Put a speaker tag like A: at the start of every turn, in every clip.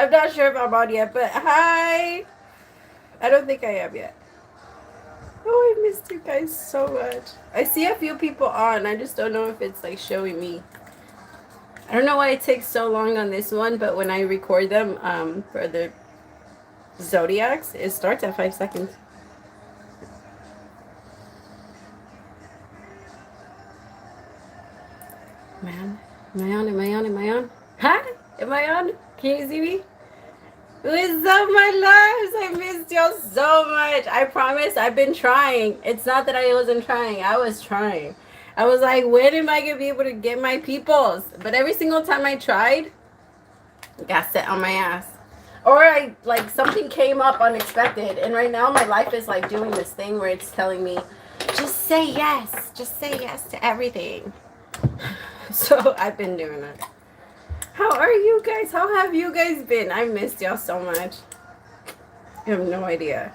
A: I'm not sure if I'm on yet, but hi. I don't think I am yet. Oh, I missed you guys so much. I see a few people on. I just don't know if it's like showing me. I don't know why it takes so long on this one, but when I record them for the zodiacs, it starts at 5 seconds. Man, am I on? Am I on? Am I on? Huh? Am I on? Can you see me? What's up, my loves? I missed y'all so much. I promise I've been trying. It's not that I wasn't trying. I was trying. I was like, when am I going to be able to get my peoples? But every single time I tried, I got set on my ass. Or I, like, something came up unexpected. And right now my life is like doing this thing where it's telling me, just say yes. Just say yes to everything. So I've been doing it. How are you guys? How have you guys been? I missed y'all so much. I have no idea.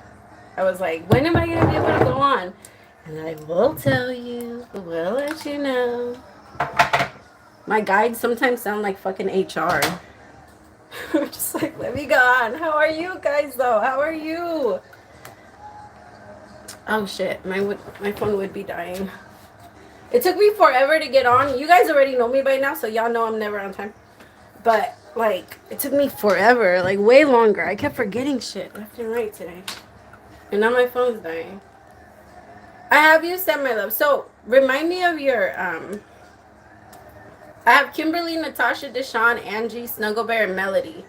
A: I was like, when am I going to be able to go on? And I will tell you. We'll let you know. My guides sometimes sound like fucking HR. I'm just like, let me go on. How are you guys, though? How are you? Oh, shit. My phone would be dying. It took me forever to get on. You guys already know me by now, so y'all know I'm never on time. But, like, it took me forever, like, way longer. I kept forgetting shit left and right today. And now my phone's dying. I have you sent my love. So, remind me of your, I have Kimberly, Natasha, Deshawn, Angie, Snuggle Bear, and Melody.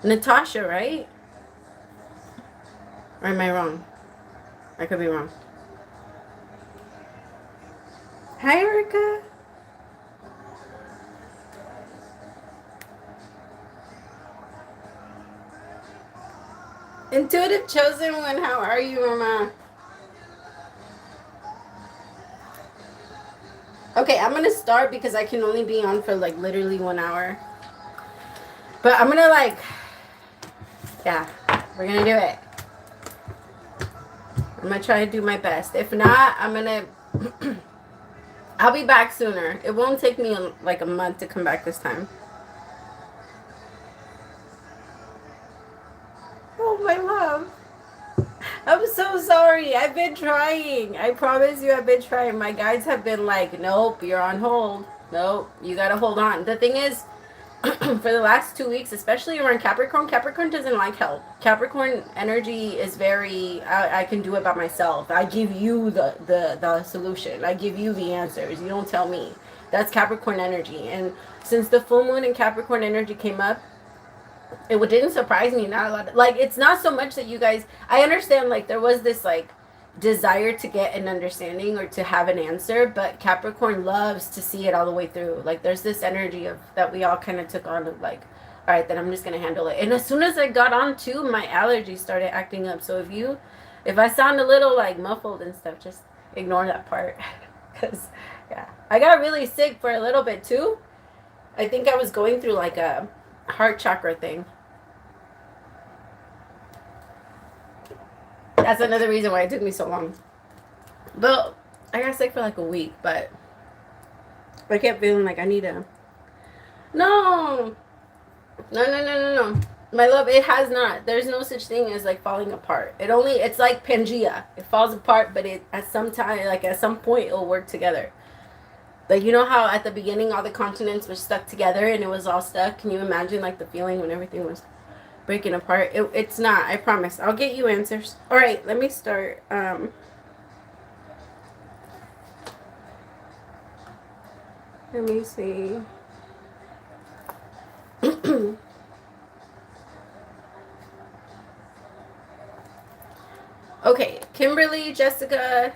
A: Natasha, right? Or am I wrong? I could be wrong. Hi, Erica. Intuitive Chosen One, how are you, Mama? Okay, I'm gonna start because I can only be on for like literally 1 hour. But I'm gonna like, yeah, we're gonna do it. I'm gonna try to do my best. If not, I'm gonna, I'll be back sooner. It won't take me like a month to come back this time. Oh, my love. I'm so sorry. I've been trying. I promise you I've been trying. My guides have been like, nope, you're on hold. Nope, you gotta hold on. The thing is, for the last 2 weeks, especially around Capricorn, Capricorn doesn't like help. Capricorn energy is very, I can do it by myself. I give you the solution. I give you the answers. You don't tell me. That's Capricorn energy. And since the full moon in Capricorn energy came up, it didn't surprise me. Not a lot. Like, it's not so much that you guys, I understand, like, there was this, like, desire to get an understanding or to have an answer, but Capricorn loves to see it all the way through. Like, there's this energy of that we all kind of took on of like, all right, then I'm just gonna handle it. And as soon as I got on too, my allergies started acting up. So if I sound a little like muffled and stuff, just ignore that part. Because yeah, I got really sick for a little bit too. I think I was going through like a heart chakra thing. That's another reason why it took me so long. But I got sick for like a week, but I kept feeling like I need to. No. My love, it has not. There's no such thing as like falling apart. It's like Pangea. It falls apart, but it at some time, like at some point, it'll work together. Like, you know how at the beginning all the continents were stuck together and it was all stuck? Can you imagine like the feeling when everything was breaking apart? It's not. I promise. I'll get you answers. All right, let me start. Let me see. Okay, Kimberly, Jessica.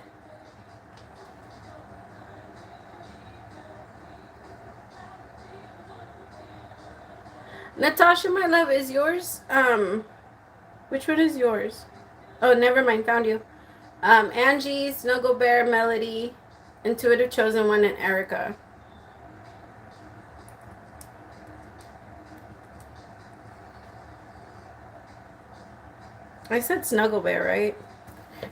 A: Natasha, my love, is yours? Which one is yours? Oh, never mind, found you. Angie, Snuggle Bear, Melody, Intuitive Chosen One, and Erica. I said Snuggle Bear, right?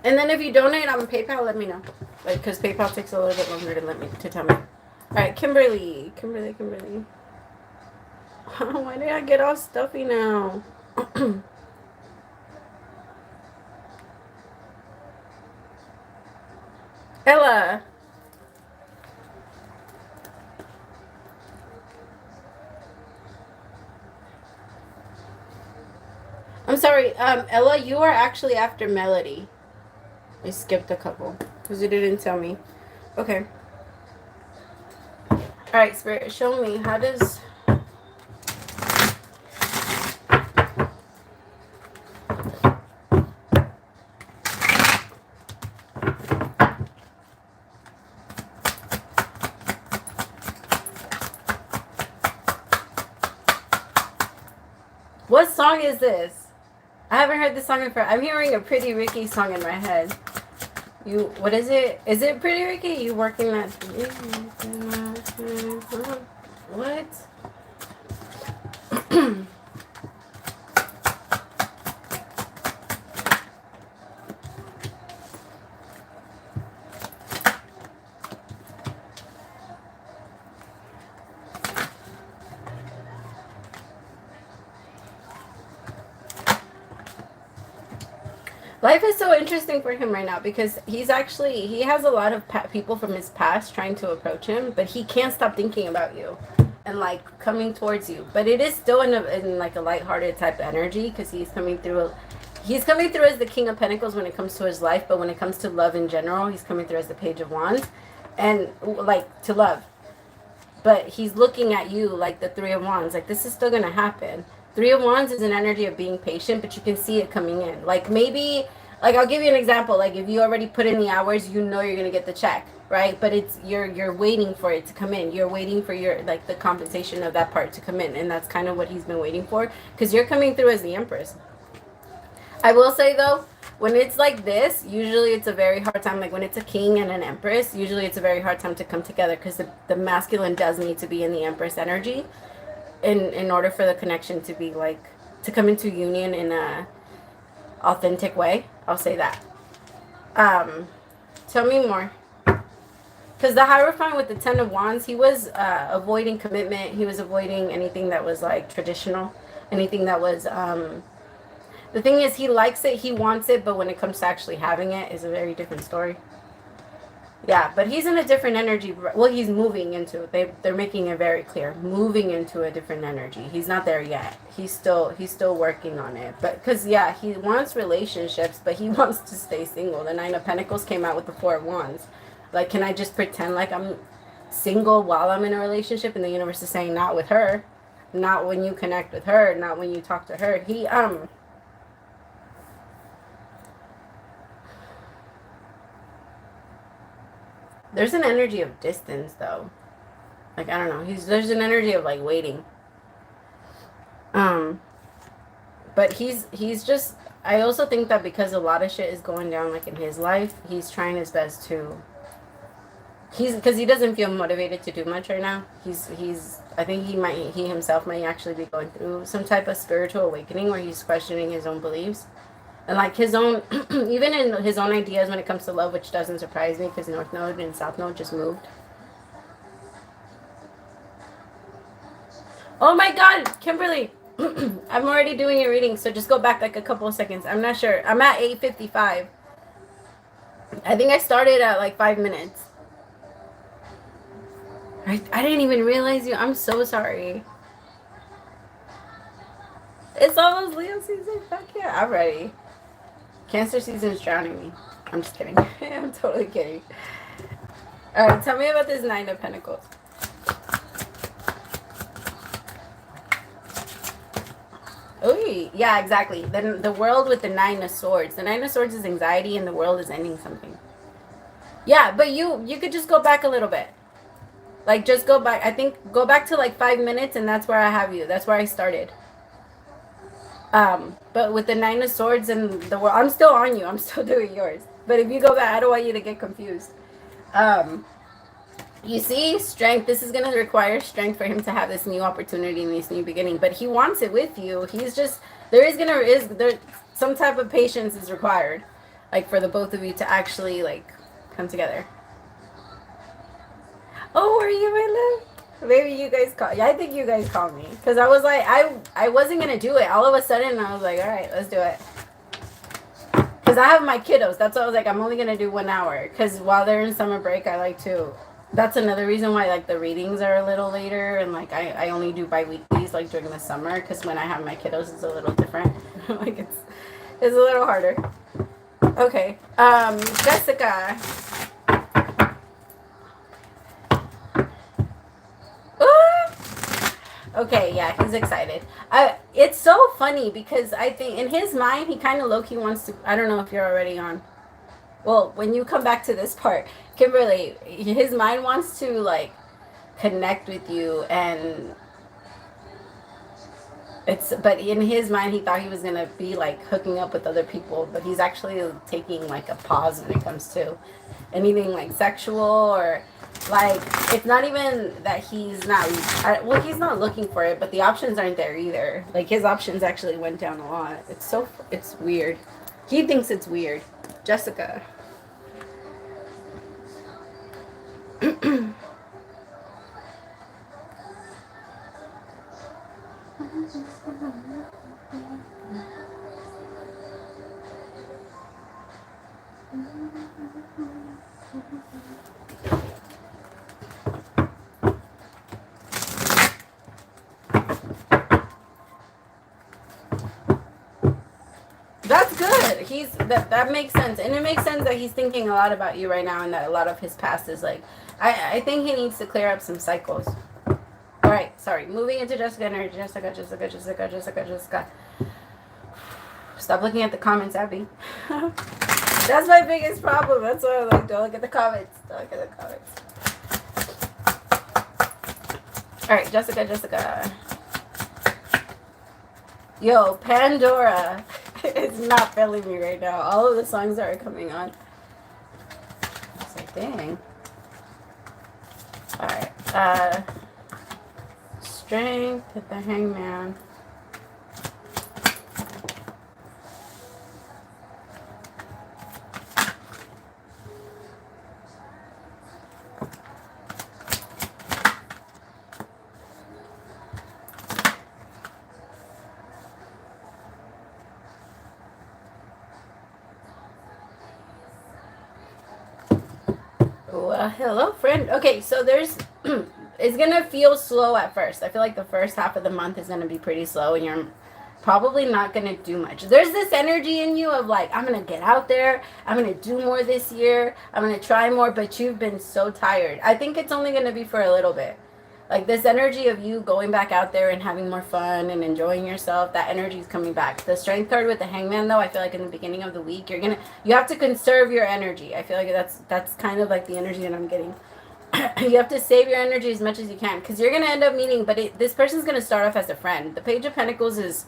A: And then if you donate on PayPal, let me know. Like, because PayPal takes a little bit longer to tell me. All right, Kimberly. Why did I get all stuffy now? Ella. I'm sorry, Ella, you are actually after Melody. I skipped a couple because you didn't tell me. Okay. All right, Spirit, show me how does. What song is this? I haven't heard this song in forever. I'm hearing a Pretty Ricky song in my head. What is it? Is it Pretty Ricky? You working that? What? Life is so interesting for him right now because he has a lot of people from his past trying to approach him, but he can't stop thinking about you and like coming towards you. But it is still in like a lighthearted type of energy because he's coming through as the King of Pentacles when it comes to his life, but when it comes to love in general, he's coming through as the Page of Wands and like to love. But he's looking at you like the Three of Wands, like this is still gonna happen. Three of Wands is an energy of being patient, but you can see it coming in. Like maybe, like I'll give you an example. Like if you already put in the hours, you know you're gonna get the check, right? But it's you're waiting for it to come in. You're waiting for your like the compensation of that part to come in, and that's kind of what he's been waiting for because you're coming through as the Empress. I will say though, when it's like this, usually it's a very hard time. Like when it's a king and an empress, usually it's a very hard time to come together because the masculine does need to be in the Empress energy. In order for the connection to be like to come into union in a authentic way. I'll say that. Tell me more. Because the Hierophant with the Ten of Wands, he was avoiding commitment. He was avoiding anything that was like traditional, anything that was the thing is he likes it, he wants it, but when it comes to actually having it is a very different story. Yeah, but he's in a different energy. Well, he's moving into it. They're making it very clear. Moving into a different energy. He's not there yet. He's still working on it. But because yeah, he wants relationships, but he wants to stay single. The Nine of Pentacles came out with the Four of Wands. Like, can I just pretend like I'm single while I'm in a relationship? And the universe is saying, not with her. Not when you connect with her. Not when you talk to her. There's an energy of distance, though. Like, I don't know. There's an energy of, like, waiting. But he's just... I also think that because a lot of shit is going down, like, in his life, he's trying his best to... Because he doesn't feel motivated to do much right now. I think he himself might actually be going through some type of spiritual awakening where he's questioning his own beliefs. And like his own, even in his own ideas when it comes to love, which doesn't surprise me because North Node and South Node just moved. Oh my God, Kimberly, I'm already doing a reading, so just go back like a couple of seconds. I'm not sure. I'm at 8:55. I think I started at like 5 minutes. I didn't even realize you. I'm so sorry. It's almost Leo season. Fuck yeah, I'm ready. Cancer season is drowning me. I'm just kidding. I'm totally kidding. All right, tell me about this Nine of Pentacles. Oh, yeah, exactly. Then the world with the Nine of Swords. The Nine of Swords is anxiety and the world is ending something. Yeah, but you could just go back a little bit. Like, just go back. I think go back to like 5 minutes and that's where I have you. That's where I started. But with the Nine of Swords and the world, I'm still on you. I'm still doing yours. But if you go back, I don't want you to get confused. You see, strength. This is going to require strength for him to have this new opportunity and this new beginning. But he wants it with you. He's just, there some type of patience is required. Like for the both of you to actually like come together. Oh, are you my love? Maybe you guys call. Yeah, I think you guys called me because I was like, I wasn't gonna do it. All of a sudden, I was like, all right, let's do it. Because I have my kiddos. That's why I was like, I'm only gonna do 1 hour. Because while they're in summer break, I like to. That's another reason why like the readings are a little later, and like I only do bi-weeklies like during the summer. Because when I have my kiddos, it's a little different. Like it's a little harder. Okay, Jessica. Okay, yeah, he's excited. It's so funny because I think in his mind he kind of low-key wants to. I don't know if you're already on. Well, when you come back to this part, Kimberly, his mind wants to like connect with you, and but in his mind he thought he was gonna be like hooking up with other people, but he's actually taking like a pause when it comes to anything like sexual or like it's not even that he's not well, he's not looking for it, but the options aren't there either. Like his options actually went down a lot. It's weird. He thinks it's weird. Jessica. That's good. That makes sense, and it makes sense that he's thinking a lot about you right now, and that a lot of his past is like. I think he needs to clear up some cycles. All right, sorry. Moving into Jessica energy. Jessica. Stop looking at the comments, Abby. That's my biggest problem. That's why I'm like, don't look at the comments. Don't look at the comments. All right, Jessica. Yo, Pandora. It's not feeling me right now. All of the songs that are coming on. It's like, dang. Alright. Strength at the Hangman. Hello, friend. Okay, so there's it's gonna feel slow at first. I feel like the first half of the month is gonna be pretty slow, and you're probably not gonna do much. There's this energy in you of like, I'm gonna get out there, I'm gonna do more this year, I'm gonna try more, but you've been so tired. I think it's only gonna be for a little bit. Like this energy of you going back out there and having more fun and enjoying yourself, that energy is coming back. The strength card with the Hangman, though, I feel like in the beginning of the week, you have to conserve your energy. I feel like that's kind of like the energy that I'm getting. You have to save your energy as much as you can, because you're gonna end up meeting. But this person's gonna start off as a friend. The Page of Pentacles is.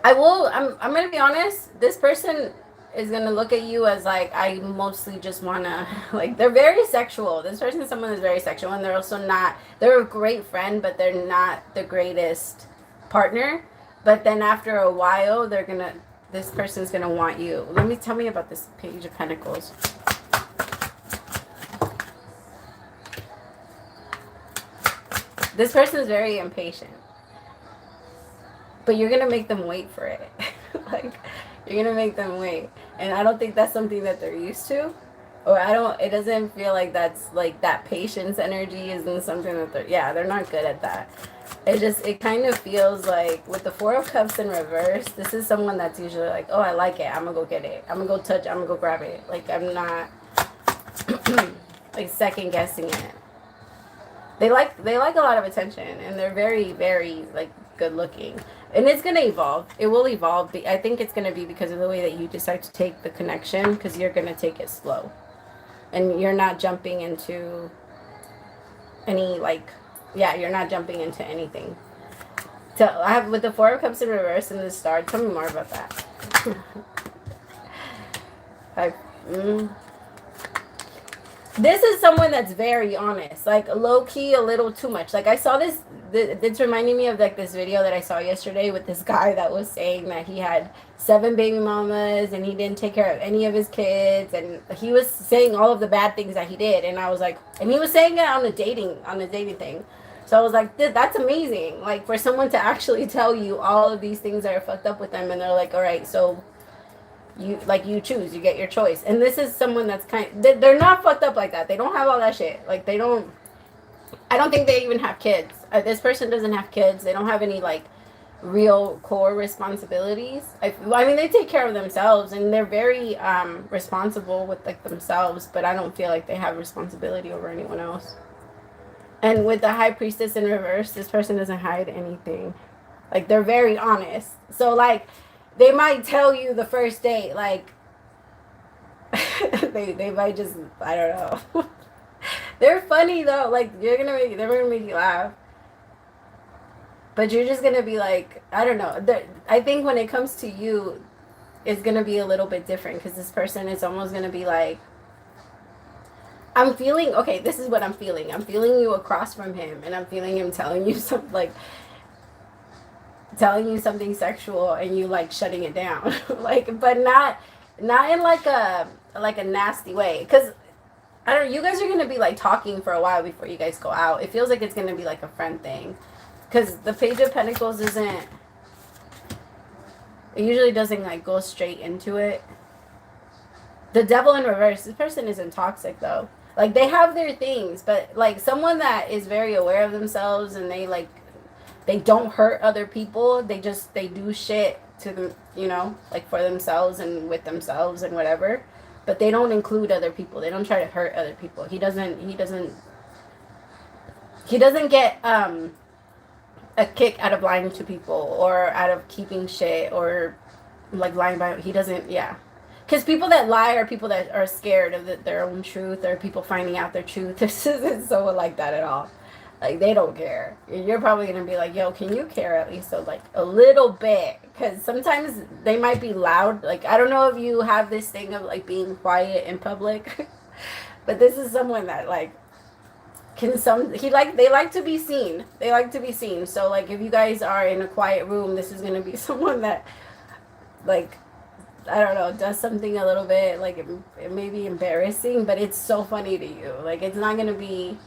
A: I'm gonna be honest. This person is gonna look at you as like, I mostly just wanna, like, they're very sexual. This person is someone that's very sexual, and they're also not. They're a great friend, but they're not the greatest partner. But then after a while, this person's gonna want you. Tell me about this Page of Pentacles. This person is very impatient, but you're gonna make them wait for it. Like, you're gonna make them wait, and I don't think that's something that they're used to, or it doesn't feel like that's like that patience energy isn't something that they're not good at that. It kind of feels like with the Four of Cups in reverse, this is someone that's usually like, oh, I like it, I'm gonna go get it, I'm gonna go touch it, I'm gonna go grab it. Like, I'm not like second guessing it. They like a lot of attention, and they're very, very like good looking. And it's gonna evolve. It will evolve. I think it's gonna be because of the way that you decide to take the connection, because you're gonna take it slow, and you're not jumping into any you're not jumping into anything. So I have with the Four of Cups in reverse and the Star. Tell me more about that. This is someone that's very honest, like low key, a little too much. Like I saw this. It's reminding me of like this video that I saw yesterday with this guy that was saying that he had 7 baby mamas and he didn't take care of any of his kids, and he was saying all of the bad things that he did. And I was like, and he was saying it on the dating thing. So I was like, that's amazing. Like for someone to actually tell you all of these things that are fucked up with them, and they're like, all right, so you choose, you get your choice. And this is someone that's they're not fucked up like that. They don't have all that shit. Like they don't. I don't think they even have kids. This person doesn't have kids. They don't have any like real core responsibilities. I mean, they take care of themselves and they're very responsible with like themselves. But I don't feel like they have responsibility over anyone else. And with the high priestess in reverse, this person doesn't hide anything. Like they're very honest. So like they might tell you the first date, like they might just, I don't know. They're funny though. Like they're gonna make you laugh. But you're just gonna be like, I don't know. I think when it comes to you, it's gonna be a little bit different because this person is almost gonna be like, I'm feeling, okay, this is what I'm feeling. I'm feeling you across from him, and I'm feeling him telling you something like, telling you something sexual, and you like shutting it down, like, but not in like a nasty way, because I don't know, you guys are gonna be like talking for a while before you guys go out. It feels like it's gonna be like a friend thing, because the Page of Pentacles it usually doesn't like go straight into it. The Devil in reverse, this person isn't toxic though. Like they have their things, but like someone that is very aware of themselves, and they don't hurt other people. They do shit to them, you know, like for themselves and with themselves and whatever. But they don't include other people. They don't try to hurt other people. He doesn't get a kick out of lying to people or out of keeping shit or like lying by. He doesn't, yeah. Because people that lie are people that are scared of their own truth, or people finding out their truth. This isn't someone like that at all. Like, they don't care. You're probably going to be like, yo, can you care at least like a little bit? Because sometimes they might be loud. Like, I don't know if you have this thing of like being quiet in public. But this is someone that like they like to be seen. They like to be seen. So like if you guys are in a quiet room, this is going to be someone that like, I don't know, does something a little bit, like, it may be embarrassing, but it's so funny to you. Like, it's not going to be,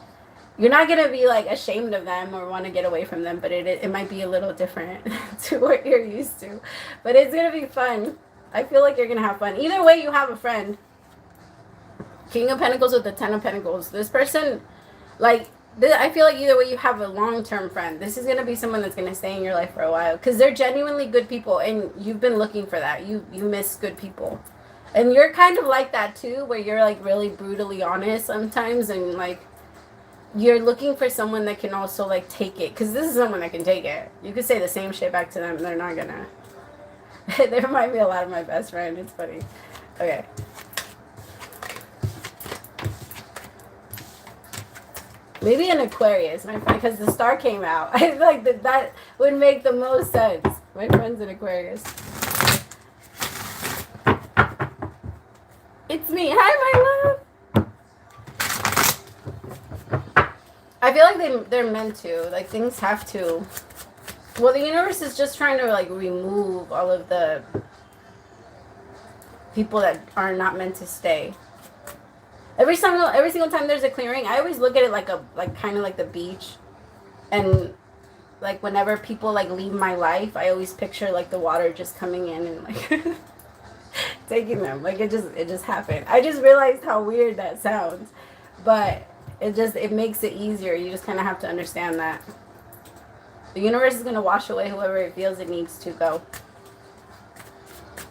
A: you're not going to be, like, ashamed of them or want to get away from them, but it might be a little different to what you're used to. But it's going to be fun. I feel like you're going to have fun. Either way, you have a friend. King of Pentacles with the Ten of Pentacles. This person, like, I feel like either way you have a long-term friend. This is going to be someone that's going to stay in your life for a while. Because they're genuinely good people. And you've been looking for that. You miss good people. And you're kind of like that too. Where you're like really brutally honest sometimes. And like you're looking for someone that can also like take it. Because this is someone that can take it. You could say the same shit back to them. And they're not going to. They remind me a lot of my best friend. It's funny. Okay. Maybe an Aquarius, my friend, because the star came out. I feel like that would make the most sense. My friend's an Aquarius. It's me. Hi, my love. I feel like they're meant to. Like, things have to. Well, the universe is just trying to, like, remove all of the people that are not meant to stay. Every single time there's a clearing, I always look at it like kind of like the beach, and like whenever people like leave my life, I always picture like the water just coming in and like taking them. Like it just happened. I just realized how weird that sounds, but it makes it easier. You just kind of have to understand that the universe is gonna wash away whoever it feels it needs to go.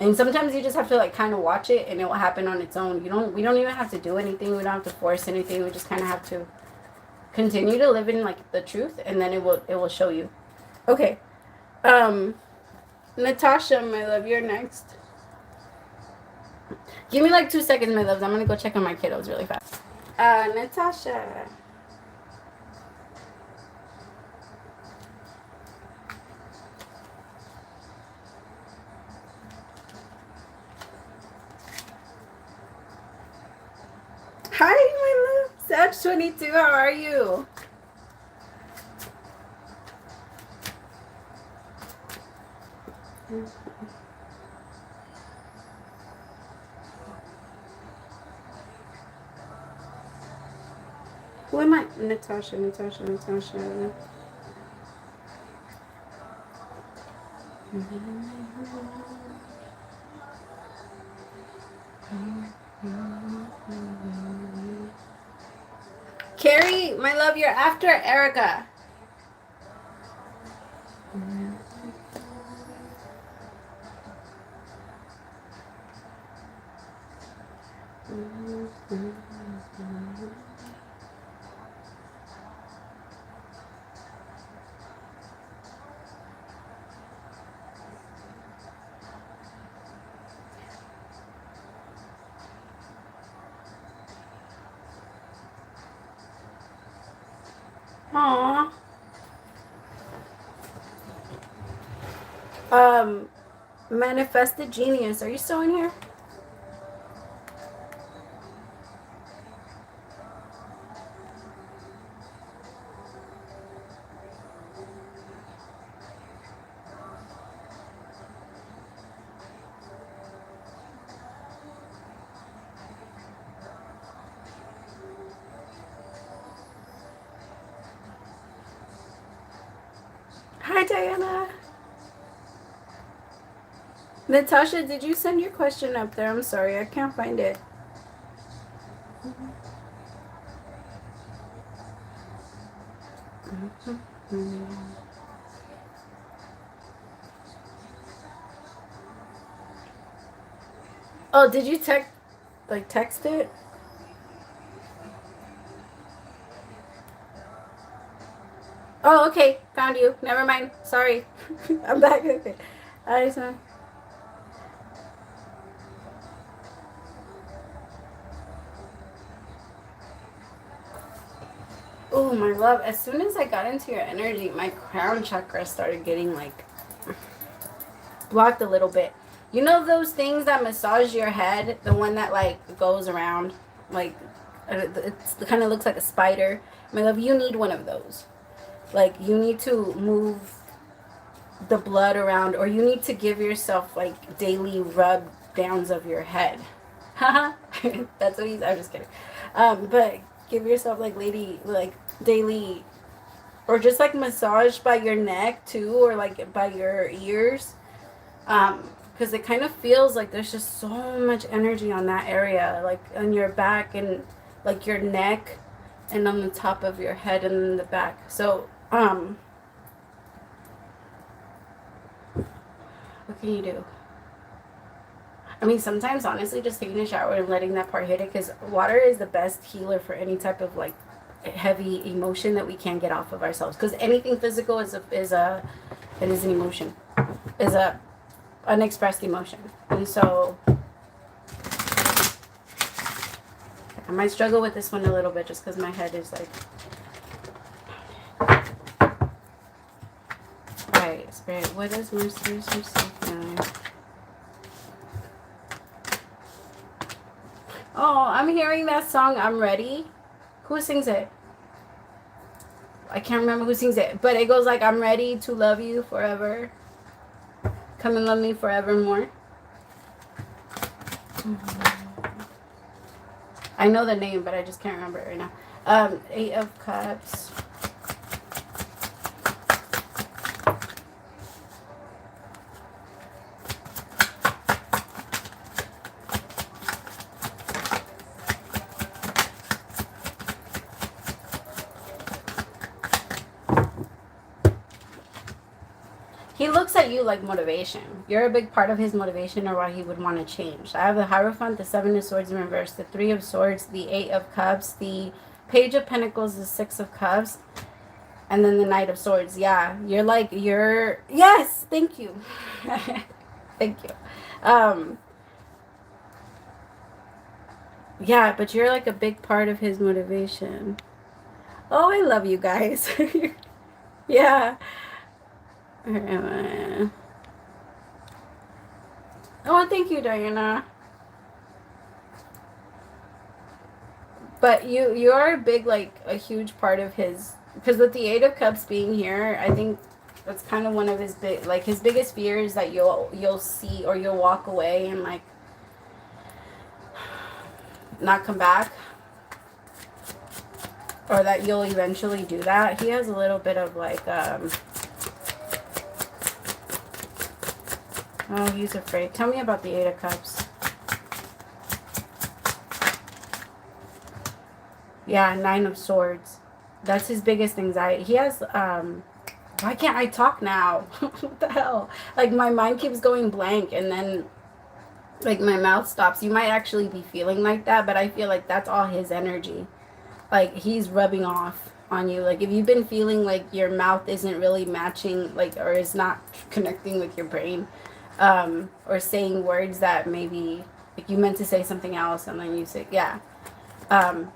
A: And sometimes you just have to like kind of watch it, and it will happen on its own. We don't even have to do anything. We don't have to force anything. We just kind of have to continue to live in like the truth, and then it will show you. Okay. Natasha, my love, you're next. Give me like 2 seconds, my loves. I'm gonna go check on my kiddos really fast. Natasha. Hi, my Dutch22, how are you? Who am I? Natasha. Carrie, my love, you're after Erica. Aww. Manifested Genius, are you still in here? Hi, Diana. Natasha, did you send your question up there? I'm sorry, I can't find it. Oh, did you text it? Oh, okay. Found you. Never mind. Sorry. I'm back. Okay. I just Oh, my love. As soon as I got into your energy, my crown chakra started getting like blocked a little bit. You know those things that massage your head? The one that like goes around, like it kind of looks like a spider. My love, you need one of those. Like you need to move the blood around, or you need to give yourself like daily rub downs of your head. Haha. That's what he's. I'm just kidding. But give yourself like daily, or just like massage by your neck too, or like by your ears. Because it kind of feels like there's just so much energy on that area, like on your back and like your neck, and on the top of your head and in the back. So what can you do? I mean, sometimes honestly, just taking a shower and letting that part hit it, because water is the best healer for any type of like heavy emotion that we can't get off of ourselves. Because anything physical is an emotion, is a unexpressed emotion, and so I might struggle with this one a little bit just because my head is like. Alright, Spirit, what does Mercedes receive now? Oh, I'm hearing that song, I'm Ready. Who sings it? I can't remember who sings it, but it goes like, I'm ready to love you forever. Come and love me forevermore. I know the name, but I just can't remember it right now. 8 of Cups. He looks at you like motivation. You're a big part of his motivation, or why he would want to change. I have the Hierophant, the 7 of Swords in reverse, the 3 of Swords, the 8 of Cups, the Page of Pentacles, the 6 of Cups, and then the Knight of Swords. Yeah, yes, thank you. Thank you. Yeah, but you're like a big part of his motivation. Oh, I love you guys. Yeah. Oh, thank you, Diana. But you are a big, like, a huge part of his, because with the Eight of Cups being here, I think that's kind of one of his big, like, his biggest fear is that you'll see, or you'll walk away and, like, not come back, or that you'll eventually do that. He has a little bit of, like, oh, he's afraid. Tell me about the Eight of Cups. Yeah, Nine of Swords. That's his biggest anxiety. He has, why can't I talk now? What the hell? Like, my mind keeps going blank, and then, like, my mouth stops. You might actually be feeling like that, but I feel like that's all his energy. Like, he's rubbing off on you. Like, if you've been feeling like your mouth isn't really matching, like, or is not connecting with your brain, or saying words that maybe, like, you meant to say something else, and then you say, yeah.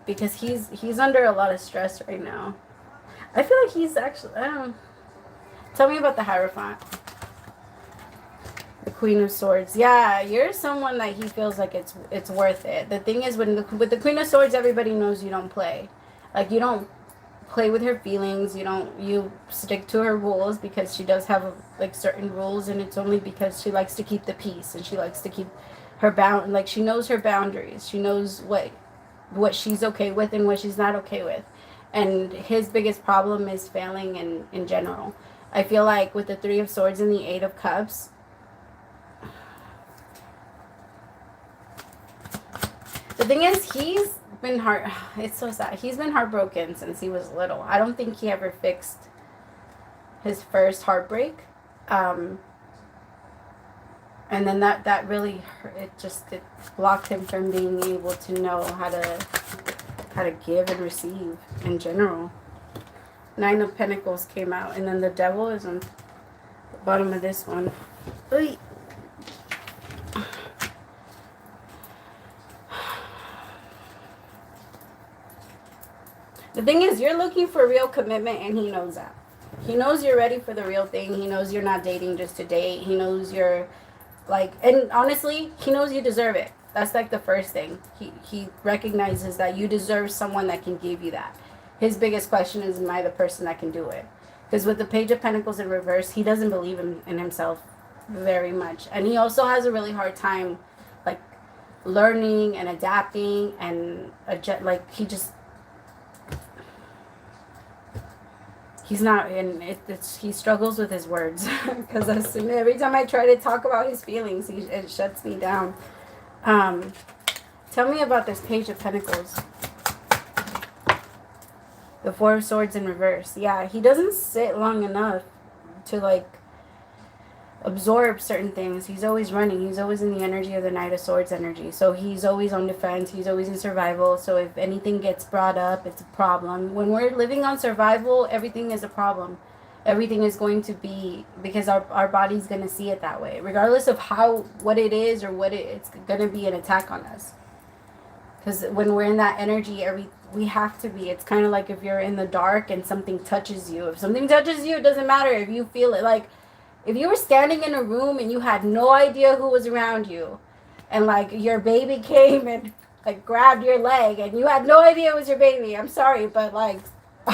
A: Because he's under a lot of stress right now. I feel like he's actually, I don't know. Tell me about the Hierophant. The Queen of Swords. Yeah, you're someone that he feels like it's worth it. The thing is, with the Queen of Swords, everybody knows you don't play. Like, you don't play with her feelings. You stick to her rules, because she does have, like, certain rules, and it's only because she likes to keep the peace, and she likes to keep her like, she knows her boundaries. She knows what she's okay with and what she's not okay with. And his biggest problem is failing in general. I feel like with the Three of Swords and the Eight of Cups, the thing is, he's been it's so sad. He's been heartbroken since he was little. I don't think he ever fixed his first heartbreak. And then that really hurt. It blocked him from being able to know how to give and receive in general. Nine of Pentacles came out, and then the Devil is on the bottom of this one. Oy. The thing is, you're looking for real commitment, and he knows that. He knows you're ready for the real thing. He knows you're not dating just to date. He knows you're, like, and honestly, he knows you deserve it. That's, like, the first thing. He recognizes that you deserve someone that can give you that. His biggest question is, am I the person that can do it? Because with the Page of Pentacles in reverse, he doesn't believe in himself very much. And he also has a really hard time, like, learning and adapting and, like, he's not, and he struggles with his words. Because every time I try to talk about his feelings, it shuts me down. Tell me about this Page of Pentacles. The Four of Swords in reverse. Yeah, he doesn't sit long enough to, like, absorb certain things. He's always running. He's always in the energy of the Knight of Swords energy. So he's always on defense. He's always in survival. So if anything gets brought up, it's a problem. When we're living on survival, everything is a problem. Everything is going to be, because our body's going to see it that way. Regardless of what it is, or it's going to be an attack on us. Because when we're in that energy, we have to be. It's kind of like if you're in the dark and something touches you. If something touches you, it doesn't matter if you feel it. Like, if you were standing in a room and you had no idea who was around you, and, like, your baby came and, like, grabbed your leg, and you had no idea it was your baby, I'm sorry, but, like,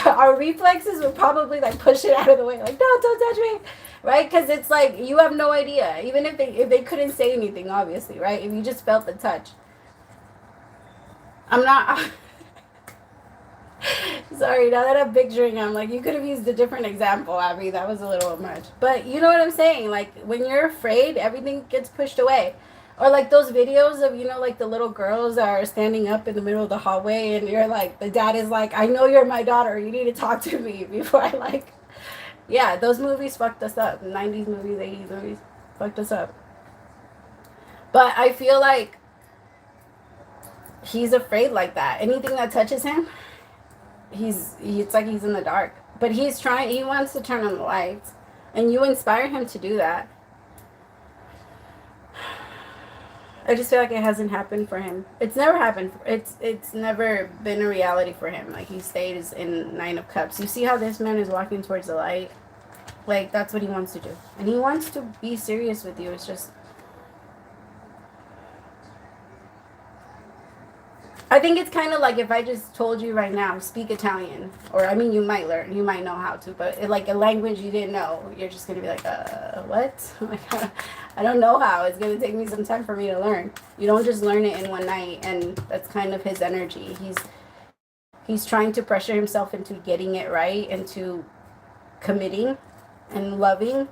A: our reflexes would probably, like, push it out of the way. Like, no, don't touch me. Right? Because it's like, you have no idea. Even if they couldn't say anything, obviously, right? If you just felt the touch. I'm not... Sorry, now that I'm picturing, I'm like, you could have used a different example, Abby. That was a little much. But you know what I'm saying? Like, when you're afraid, everything gets pushed away. Or, like, those videos of, like, the little girls that are standing up in the middle of the hallway, and you're like, the dad is like, I know you're my daughter. You need to talk to me before I, like... Yeah, those movies fucked us up. 90s movies, 80s movies fucked us up. But I feel like he's afraid like that. Anything that touches him... it's like he's in the dark. But he wants to turn on the lights. And you inspire him to do that. I just feel like it hasn't happened for him. It's never happened. It's never been a reality for him. Like, he stays in Nine of Cups. You see how this man is walking towards the light? Like, that's what he wants to do. And he wants to be serious with you. It's just... I think it's kind of like if I just told you right now, speak Italian, or I mean, you might learn, you might know how to, but like a language you didn't know, you're just gonna be like, what? Like, I don't know how. It's gonna take me some time for me to learn. You don't just learn it in one night, and that's kind of his energy. He's trying to pressure himself into getting it right, into committing and loving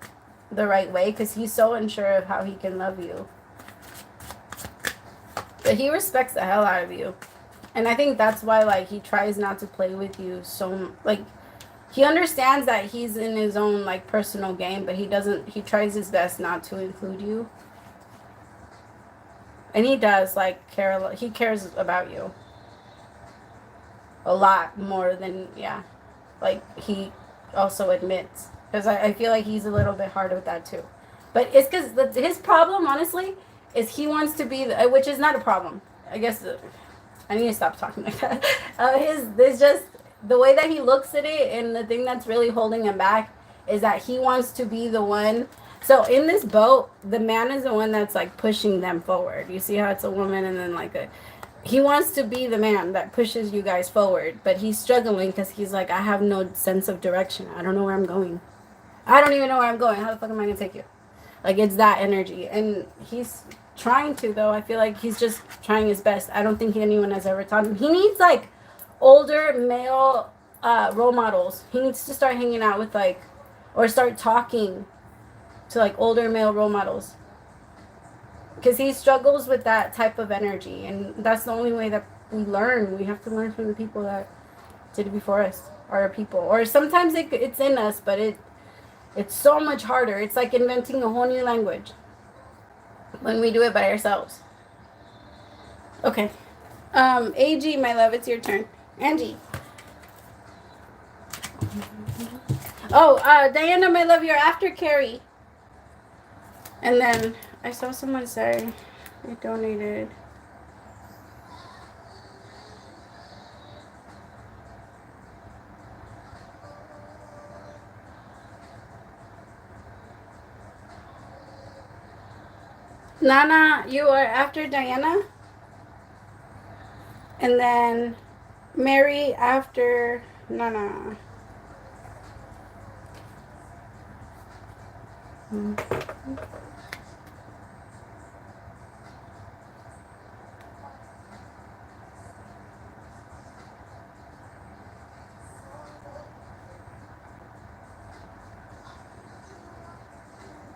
A: the right way, because he's so unsure of how he can love you. But he respects the hell out of you. And I think that's why, like, he tries not to play with you so, like, he understands that he's in his own, like, personal game, but he tries his best not to include you. And he does, like, he cares about you. A lot more than, yeah. Like, he also admits. Because I feel like he's a little bit hard with that, too. But it's because his problem, honestly, is he wants to be, which is not a problem. I guess I need to stop talking like that. There's just the way that he looks at it, and the thing that's really holding him back is that he wants to be the one. So in this boat, the man is the one that's like pushing them forward. You see how it's a woman and then like he wants to be the man that pushes you guys forward, but he's struggling because he's like, I have no sense of direction. I don't know where I'm going. I don't even know where I'm going. How the fuck am I gonna take you? Like, it's that energy, and he's trying to, though. I feel like he's just trying his best. I don't think anyone has ever taught him. He needs like older male role models. He needs to start hanging out with like, or start talking to like older male role models, because he struggles with that type of energy, and that's the only way that we learn. We have to learn from the people that did it before us, or our people, or sometimes it's in us, but it's so much harder. It's like inventing a whole new language when we do it by ourselves. Okay. AG, my love, it's your turn. Angie. Oh, Diana, my love, you're after Carrie. And then I saw someone say they donated. Nana, you are after Diana. And then Mary after Nana.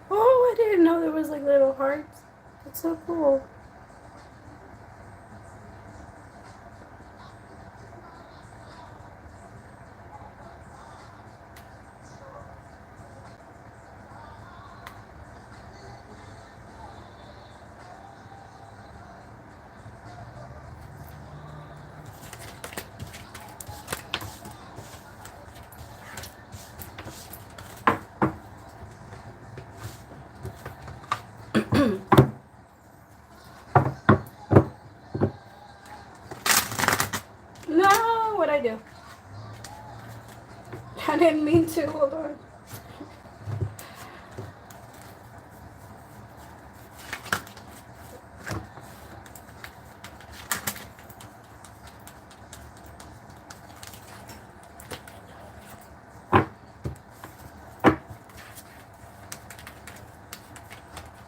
A: Oh, I didn't know there was like little hearts. That's so cool. No, what'd I do? I didn't mean to. Hold on.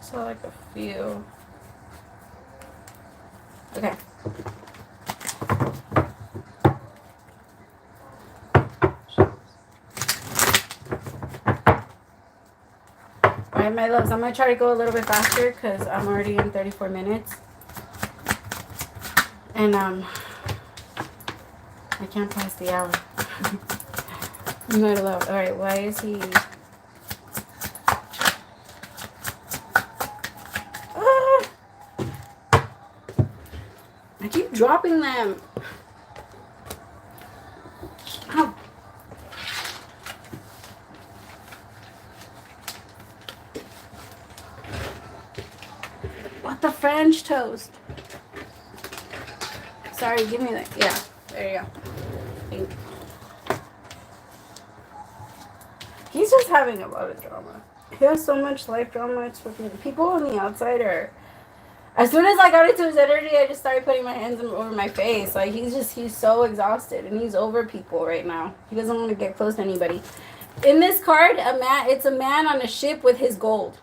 A: So like a few. Okay. Alright, my loves, I'm going to try to go a little bit faster because I'm already in 34 minutes. And, I can't pass the hour. I'm not allowed. Alright, why is he... Ah! I keep dropping them. Ow. What the French toast? Sorry, give me that. Yeah, there you go. Thank you. He's just having a lot of drama. He has so much life drama. It's freaking, people on the outside are As soon as I got into his energy, I just started putting my hands over my face. Like, he's so exhausted, and he's over people right now. He doesn't want to get close to anybody. In this card, it's a man on a ship with his gold.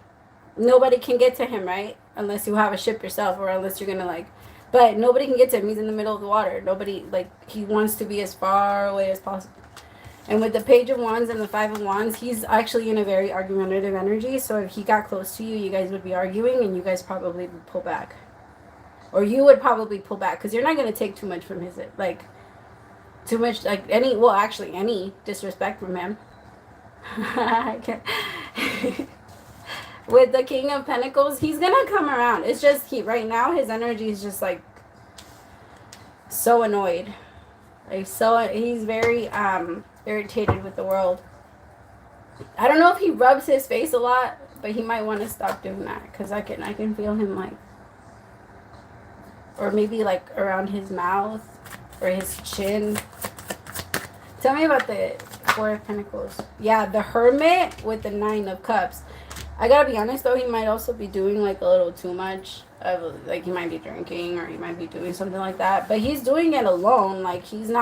A: Nobody can get to him, right? Unless you have a ship yourself, or unless you're gonna like, but nobody can get to him. He's in the middle of the water. Nobody, like, he wants to be as far away as possible. And with the Page of Wands and the Five of Wands, he's actually in a very argumentative energy. So if he got close to you, you guys would be arguing, and you guys probably would pull back. Or you would probably pull back, because you're not going to take too much from his, like, too much, like, any disrespect from him. With the King of Pentacles, he's going to come around. It's just, right now, his energy is just, like, so annoyed. Like, so, he's very, irritated with the world. I don't know if he rubs his face a lot, but he might want to stop doing that, because I can feel him, like, or maybe like around his mouth or his chin. Tell me about the Four of Pentacles. Yeah, the Hermit with the Nine of Cups. I gotta be honest though, he might also be doing like a little too much. Like, he might be drinking, or he might be doing something like that, but he's doing it alone. Like, he just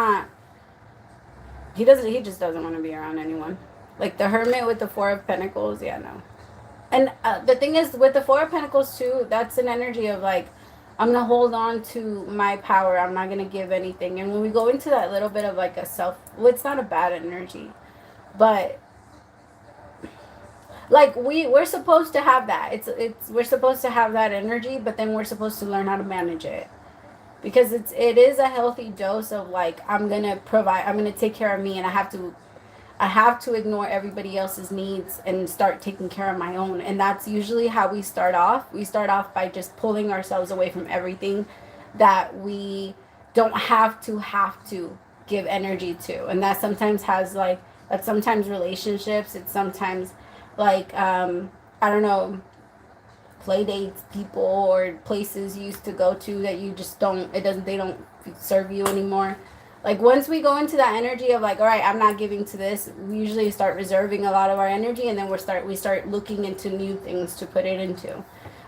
A: doesn't want to be around anyone. Like the Hermit with the Four of Pentacles, yeah, no. And the thing is, with the Four of Pentacles too, that's an energy of like, I'm going to hold on to my power. I'm not going to give anything. And when we go into that little bit of like a well, it's not a bad energy, but like we're supposed to have that. We're supposed to have that energy, but then we're supposed to learn how to manage it. Because it is a healthy dose of like, I'm going to take care of me, and I have to ignore everybody else's needs and start taking care of my own. And that's usually how we start off. We start off by just pulling ourselves away from everything that we don't have to give energy to. And that sometimes that's sometimes relationships. It's sometimes like, I don't know, play dates, people, or places you used to go to that you just they don't serve you anymore. Like, once we go into that energy of like, all right, I'm not giving to this, we usually start reserving a lot of our energy, and then we start looking into new things to put it into.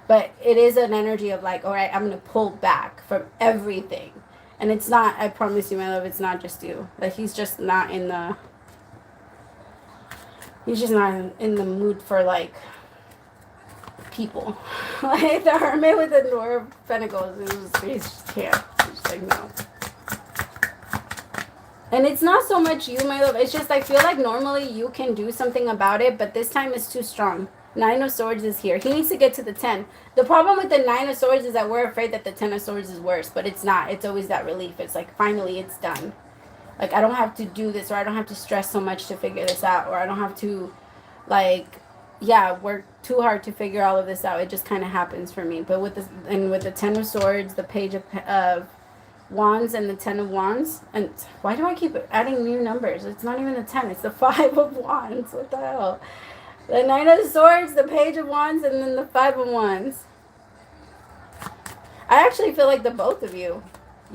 A: But it is an energy of like, all right, I'm going to pull back from everything. And it's not, I promise you, my love, it's not just you. Like, he's just not in the mood for like people. Like the Hermit with the Four of Pentacles, he just can't. He's just like, no. And it's not so much you, my love. It's just I feel like normally you can do something about it, but this time it's too strong. Nine of Swords is here. He needs to get to the 10. The problem with the Nine of Swords is that we're afraid that the 10 of Swords is worse, but it's not. It's always that relief. It's like, finally, it's done. Like, I don't have to do this, or I don't have to stress so much to figure this out, or I don't have to, like, work too hard to figure all of this out. It just kind of happens for me. But with the 10 of Swords, the Page of Wands, and the 10 of Wands, and why do I keep adding new numbers? It's not even the 10, it's the 5 of Wands. What the hell? The 9 of Swords, the Page of Wands, and then the 5 of Wands. I actually feel like the both of you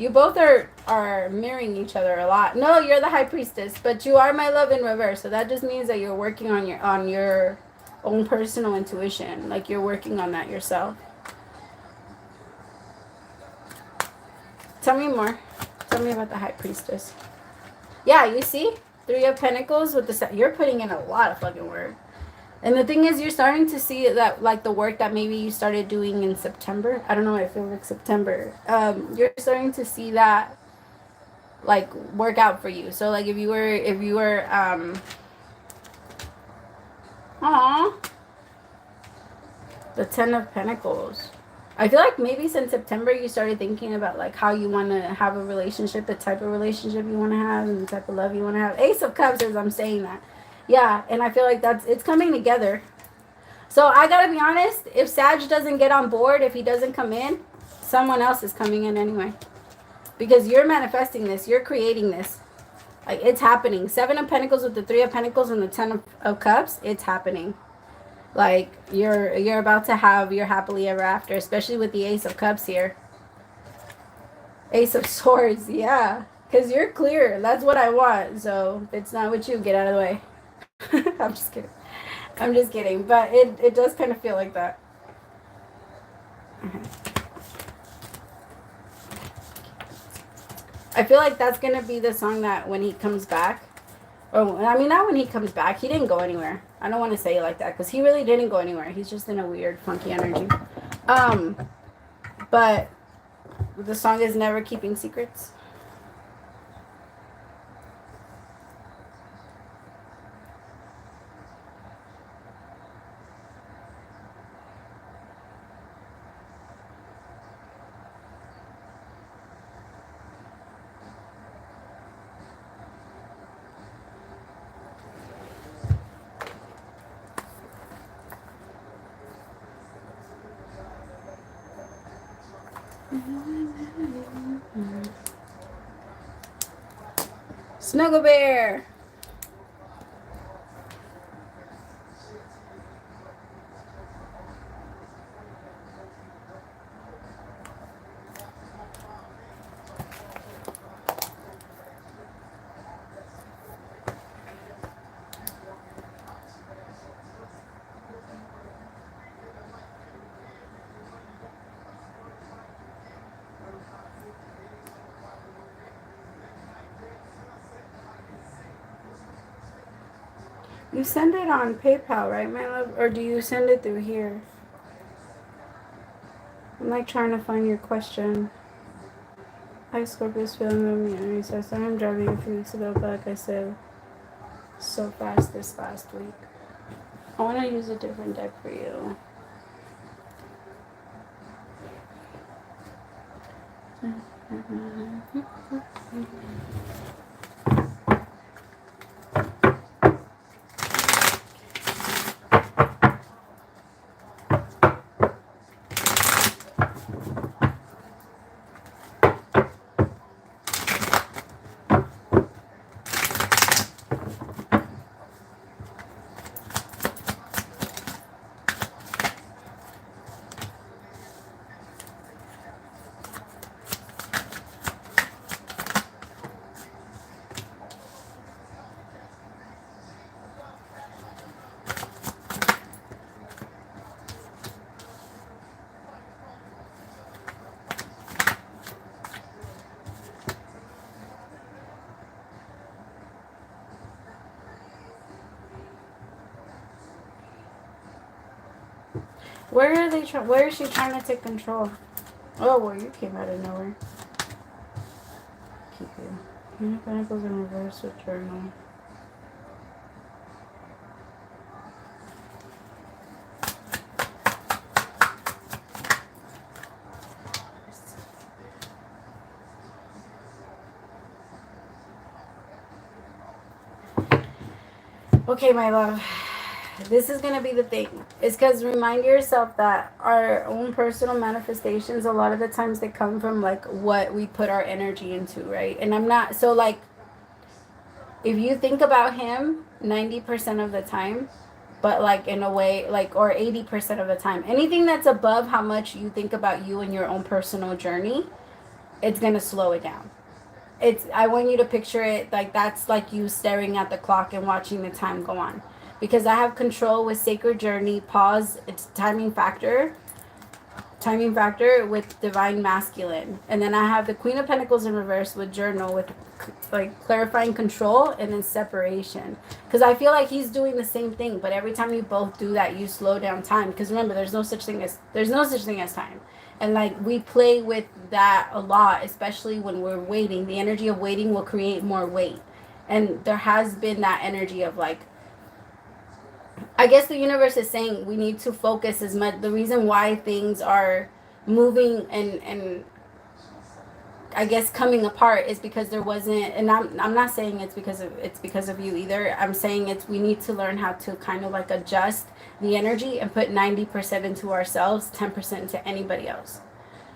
A: both are mirroring each other a lot. No, you're the High Priestess, but you are, my love, in reverse. So that just means that you're working on your own personal intuition. Like, you're working on that yourself. Tell me more. Tell me about the High Priestess. Yeah, you see? 3 of Pentacles with the... You're putting in a lot of fucking work. And the thing is, you're starting to see that, like, the work that maybe you started doing in September. I don't know, I feel like September. You're starting to see that, like, work out for you. So, like, if you were, the 10 of Pentacles. I feel like maybe since September you started thinking about like how you want to have a relationship, the type of relationship you want to have, and the type of love you want to have. Ace of Cups as I'm saying that. Yeah, and I feel like it's coming together. So I gotta be honest, if Sag doesn't get on board, if he doesn't come in, someone else is coming in anyway. Because you're manifesting this, you're creating this. Like, it's happening. 7 of Pentacles with the 3 of Pentacles and the 10 of Cups, it's happening. Like, you're about to have your happily ever after, especially with the Ace of Cups here. Ace of Swords, yeah. Because you're clear. That's what I want. So, if it's not with you, get out of the way. I'm just kidding. I'm just kidding. But it does kind of feel like that. Okay. I feel like that's gonna be the song that when he comes back, or I mean, not when he comes back. He didn't go anywhere. I don't want to say it like that because he really didn't go anywhere. He's just in a weird, funky energy. Um, but the song is Never Keeping Secrets. Snuggle Bear. You send it on PayPal, right, my love? Or do you send it through here? I'm like trying to find your question. Hi, Scorpius, feeling me. So I started driving a few weeks ago, but like I said, so fast this last week. I want to use a different deck for you. Where are they? Where is she trying to take control? Oh, well, you came out of nowhere. Keep you. Pentacles in reverse with journal. Okay, my love. This is going to be the thing. It's because remind yourself that our own personal manifestations, a lot of the times they come from like what we put our energy into, right? And I'm not, so like, if you think about him 90% of the time, but like in a way, like, or 80% of the time, anything that's above how much you think about you and your own personal journey, it's going to slow it down. I want you to picture it like that's like you staring at the clock and watching the time go on. Because I have control with Sacred Journey, pause, it's timing factor with Divine Masculine. And then I have the Queen of Pentacles in reverse with Journal with like clarifying control and then separation. Because I feel like he's doing the same thing, but every time you both do that, you slow down time. Because remember, there's no such thing as time. And like we play with that a lot, especially when we're waiting. The energy of waiting will create more weight. And there has been that energy of like, I guess the universe is saying we need to focus as much. The reason why things are moving and I guess coming apart is because there wasn't, and I'm not saying it's because of you either. I'm saying we need to learn how to kind of like adjust the energy and put 90% into ourselves, 10% into anybody else.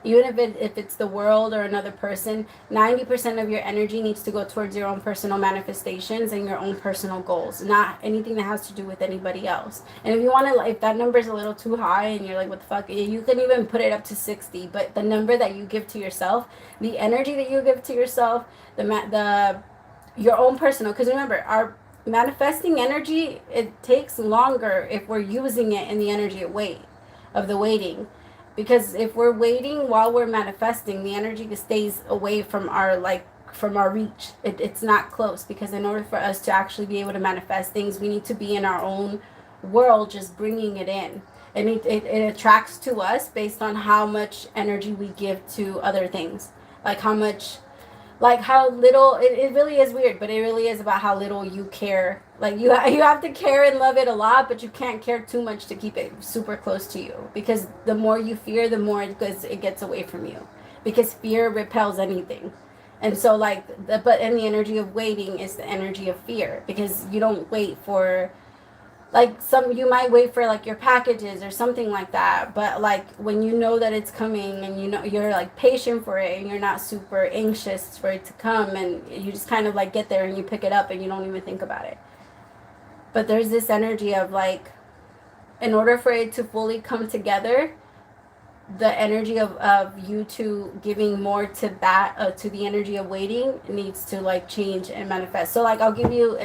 A: Even if it's the world or another person, 90% of your energy needs to go towards your own personal manifestations and your own personal goals, not anything that has to do with anybody else. And if you want to, if that number is a little too high and you're like, what the fuck, you can even put it up to 60. But the number that you give to yourself, the energy that you give to yourself, your own personal, because remember, our manifesting energy, it takes longer if we're using it in the energy of the waiting. Because if we're waiting while we're manifesting, the energy stays away from our like from our reach. It's not close, because in order for us to actually be able to manifest things, we need to be in our own world, just bringing it in. And it attracts to us based on how much energy we give to other things. Like how much, like how little, it really is weird, but it really is about how little you care. Like you have to care and love it a lot, but you can't care too much to keep it super close to you, because the more you fear, the more it gets away from you, because fear repels anything. And so like but in the energy of waiting is the energy of fear, because you don't wait for, like, you might wait for like your packages or something like that, but like when you know that it's coming, and you know you're like patient for it, and you're not super anxious for it to come, and you just kind of like get there and you pick it up and you don't even think about it. But there's this energy of like, in order for it to fully come together, the energy of you two giving more to that, to the energy of waiting, needs to like change and manifest. So like I'll give you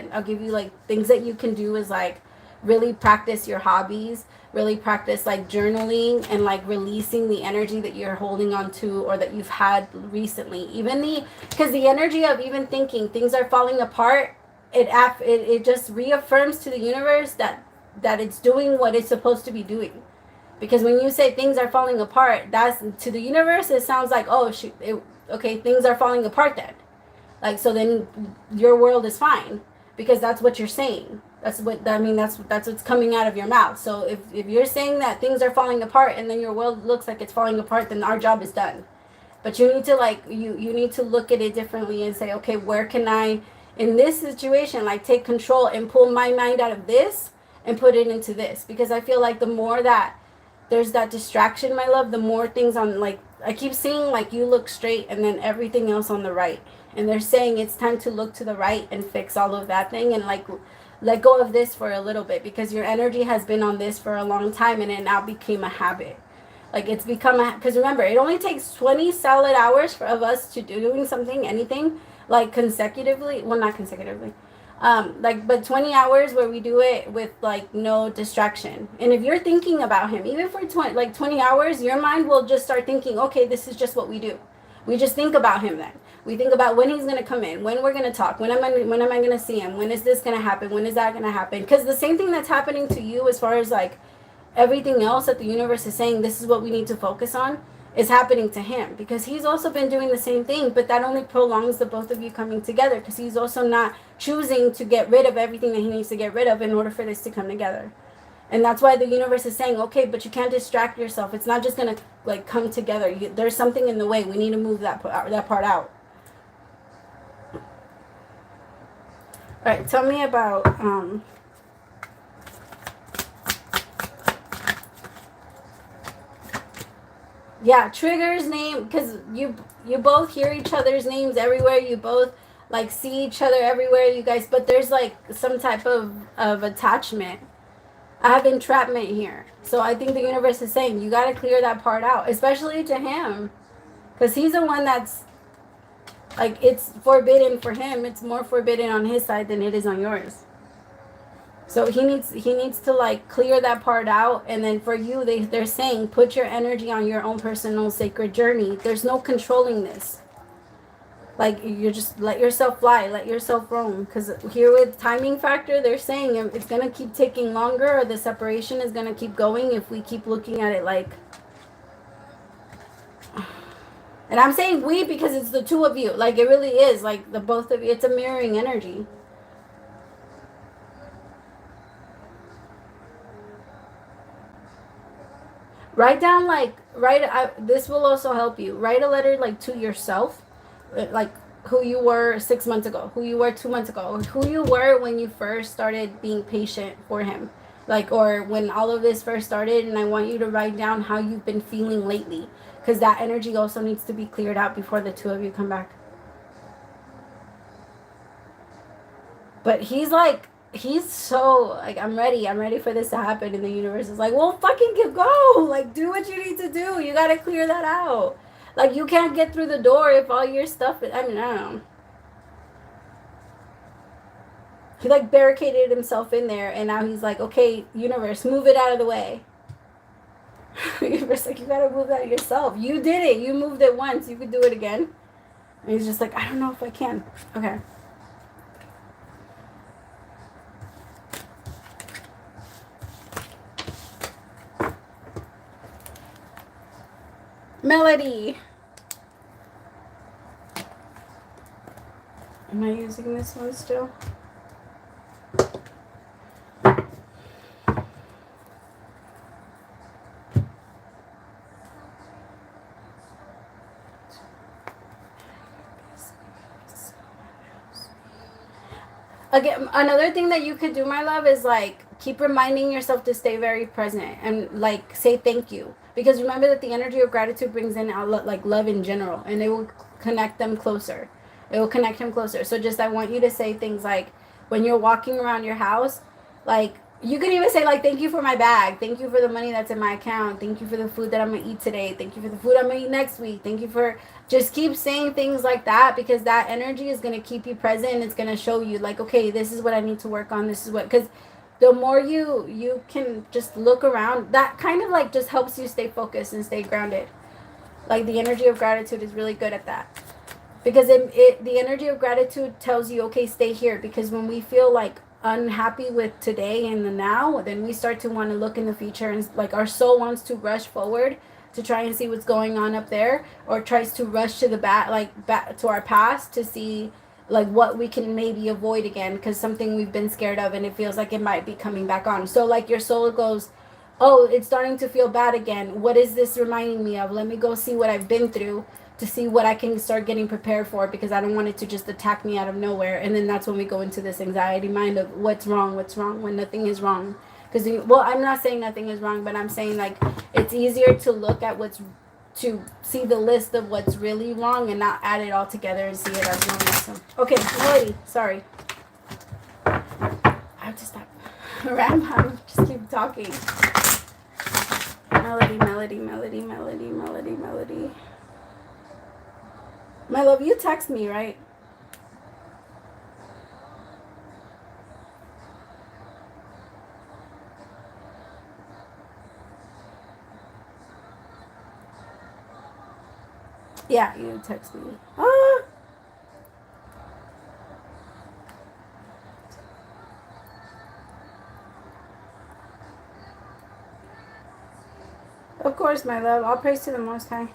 A: like things that you can do is like really practice your hobbies, really practice like journaling, and like releasing the energy that you're holding on to or that you've had recently. Even because the energy of even thinking things are falling apart, it just reaffirms to the universe that it's doing what it's supposed to be doing. Because when you say things are falling apart, that's to the universe, it sounds like, oh shoot, okay, things are falling apart then. Like, so then your world is fine, because that's what you're saying. That's what's coming out of your mouth. So if you're saying that things are falling apart and then your world looks like it's falling apart, then our job is done. But you need to like you need to look at it differently and say, okay, where can I, in this situation, like take control and pull my mind out of this and put it into this? Because I feel like the more that there's that distraction, my love, the more things on, like, I keep seeing like you look straight and then everything else on the right. And they're saying it's time to look to the right and fix all of that thing, and like let go of this for a little bit, because your energy has been on this for a long time and it now became a habit. Like it's become because remember, it only takes 20 solid hours of us to doing something, anything, like consecutively. Well, not consecutively. But 20 hours where we do it with like no distraction. And if you're thinking about him, even for 20 hours, your mind will just start thinking, okay, this is just what we do. We just think about him then. We think about when he's going to come in, when we're going to talk, when am I going to see him, when is this going to happen, when is that going to happen? Because the same thing that's happening to you, as far as like everything else that the universe is saying, this is what we need to focus on, is happening to him, because he's also been doing the same thing, but that only prolongs the both of you coming together, because he's also not choosing to get rid of everything that he needs to get rid of in order for this to come together. And that's why the universe is saying, okay, but you can't distract yourself. It's not just going to like come together. There's something in the way. We need to move that part out. All right, tell me about yeah, triggers name, because you both hear each other's names everywhere. You both like see each other everywhere, you guys, but there's like some type of attachment. I have entrapment here. So I think the universe is saying you got to clear that part out, especially to him, because he's the one that's like, it's forbidden for him. It's more forbidden on his side than it is on yours. So he needs to like clear that part out. And then for you, they're saying put your energy on your own personal sacred journey. There's no controlling this. Like, you're just let yourself fly, let yourself roam. Because here with timing factor, they're saying it's going to keep taking longer, or the separation is going to keep going if we keep looking at it like. And I'm saying we because it's the two of you. Like, it really is. Like, the both of you. It's a mirroring energy. Write down, like, this will also help you. Write a letter, like, to yourself. Like, who you were 6 months ago. Who you were 2 months ago. Who you were when you first started being patient for him. Like, or when all of this first started. And I want you to write down how you've been feeling lately. Because that energy also needs to be cleared out before the two of you come back. But he's like, he's so, like, I'm ready for this to happen. And the universe is like, well, fucking go. Like, do what you need to do. You got to clear that out. Like, you can't get through the door if all your stuff, I don't know. He, like, barricaded himself in there. And now he's like, okay, universe, move it out of the way. Universe, like, you got to move that yourself. You did it. You moved it once. You could do it again. And he's just like, I don't know if I can. Okay. Melody. Am I using this one still? Again, another thing that you could do, my love, is like keep reminding yourself to stay very present and like say thank you, because remember that the energy of gratitude brings in like love in general, and it will connect them closer. It will connect him closer. So just I want you to say things like when you're walking around your house, like you could even say like thank you for my bag, thank you for the money that's in my account, thank you for the food that I'm gonna eat today, thank you for the food I'm gonna eat next week, thank you for, just keep saying things like that, because that energy is gonna keep you present, and it's gonna show you like, okay, this is what I need to work on, this is what, because the more you can just look around, that kind of like just helps you stay focused and stay grounded. Like the energy of gratitude is really good at that, because the energy of gratitude tells you, okay, stay here, because when we feel like unhappy with today and the now, then we start to want to look in the future, and like our soul wants to rush forward to try and see what's going on up there, or tries to rush to the back to our past to see like what we can maybe avoid again, because something we've been scared of and it feels like it might be coming back on. So like your soul goes, oh, it's starting to feel bad again, what is this reminding me of, let me go see what I've been through to see what I can start getting prepared for, because I don't want it to just attack me out of nowhere. And then that's when we go into this anxiety mind of what's wrong, when nothing is wrong. Because, well, I'm not saying nothing is wrong, but I'm saying like it's easier to look at to see the list of what's really wrong and not add it all together and see it as one lesson. Okay, Melody, sorry. I have to stop. Ram, just keep talking. Melody, melody, melody, melody, melody, melody. My love, you text me, right? Yeah, you text me. Ah. Of course, my love. All praise to the Most High.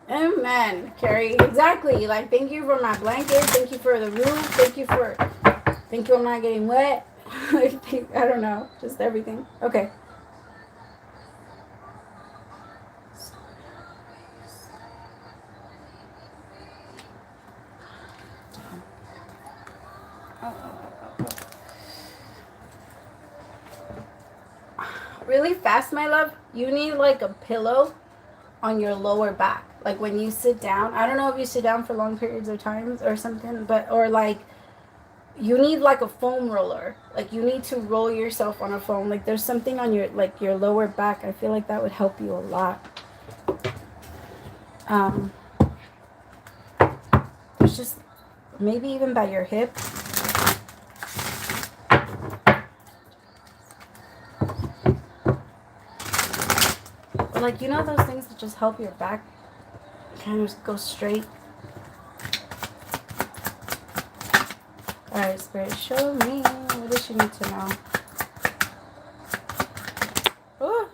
A: Amen, Carrie. Exactly. Like, thank you for my blanket. Thank you for the roof. Thank you I'm not getting wet. I don't know. Just everything. Okay. Really fast, my love, you need like a pillow on your lower back. Like when you sit down, I don't know if you sit down for long periods of times or something, but, or like, you need like a foam roller. Like you need to roll yourself on a foam. Like there's something on your, like your lower back. I feel like that would help you a lot. There's just, maybe even by your hip. Or like, you know those things that just help your back kind of go straight. Alright, Spirit, show me. What does she need to know? Ooh.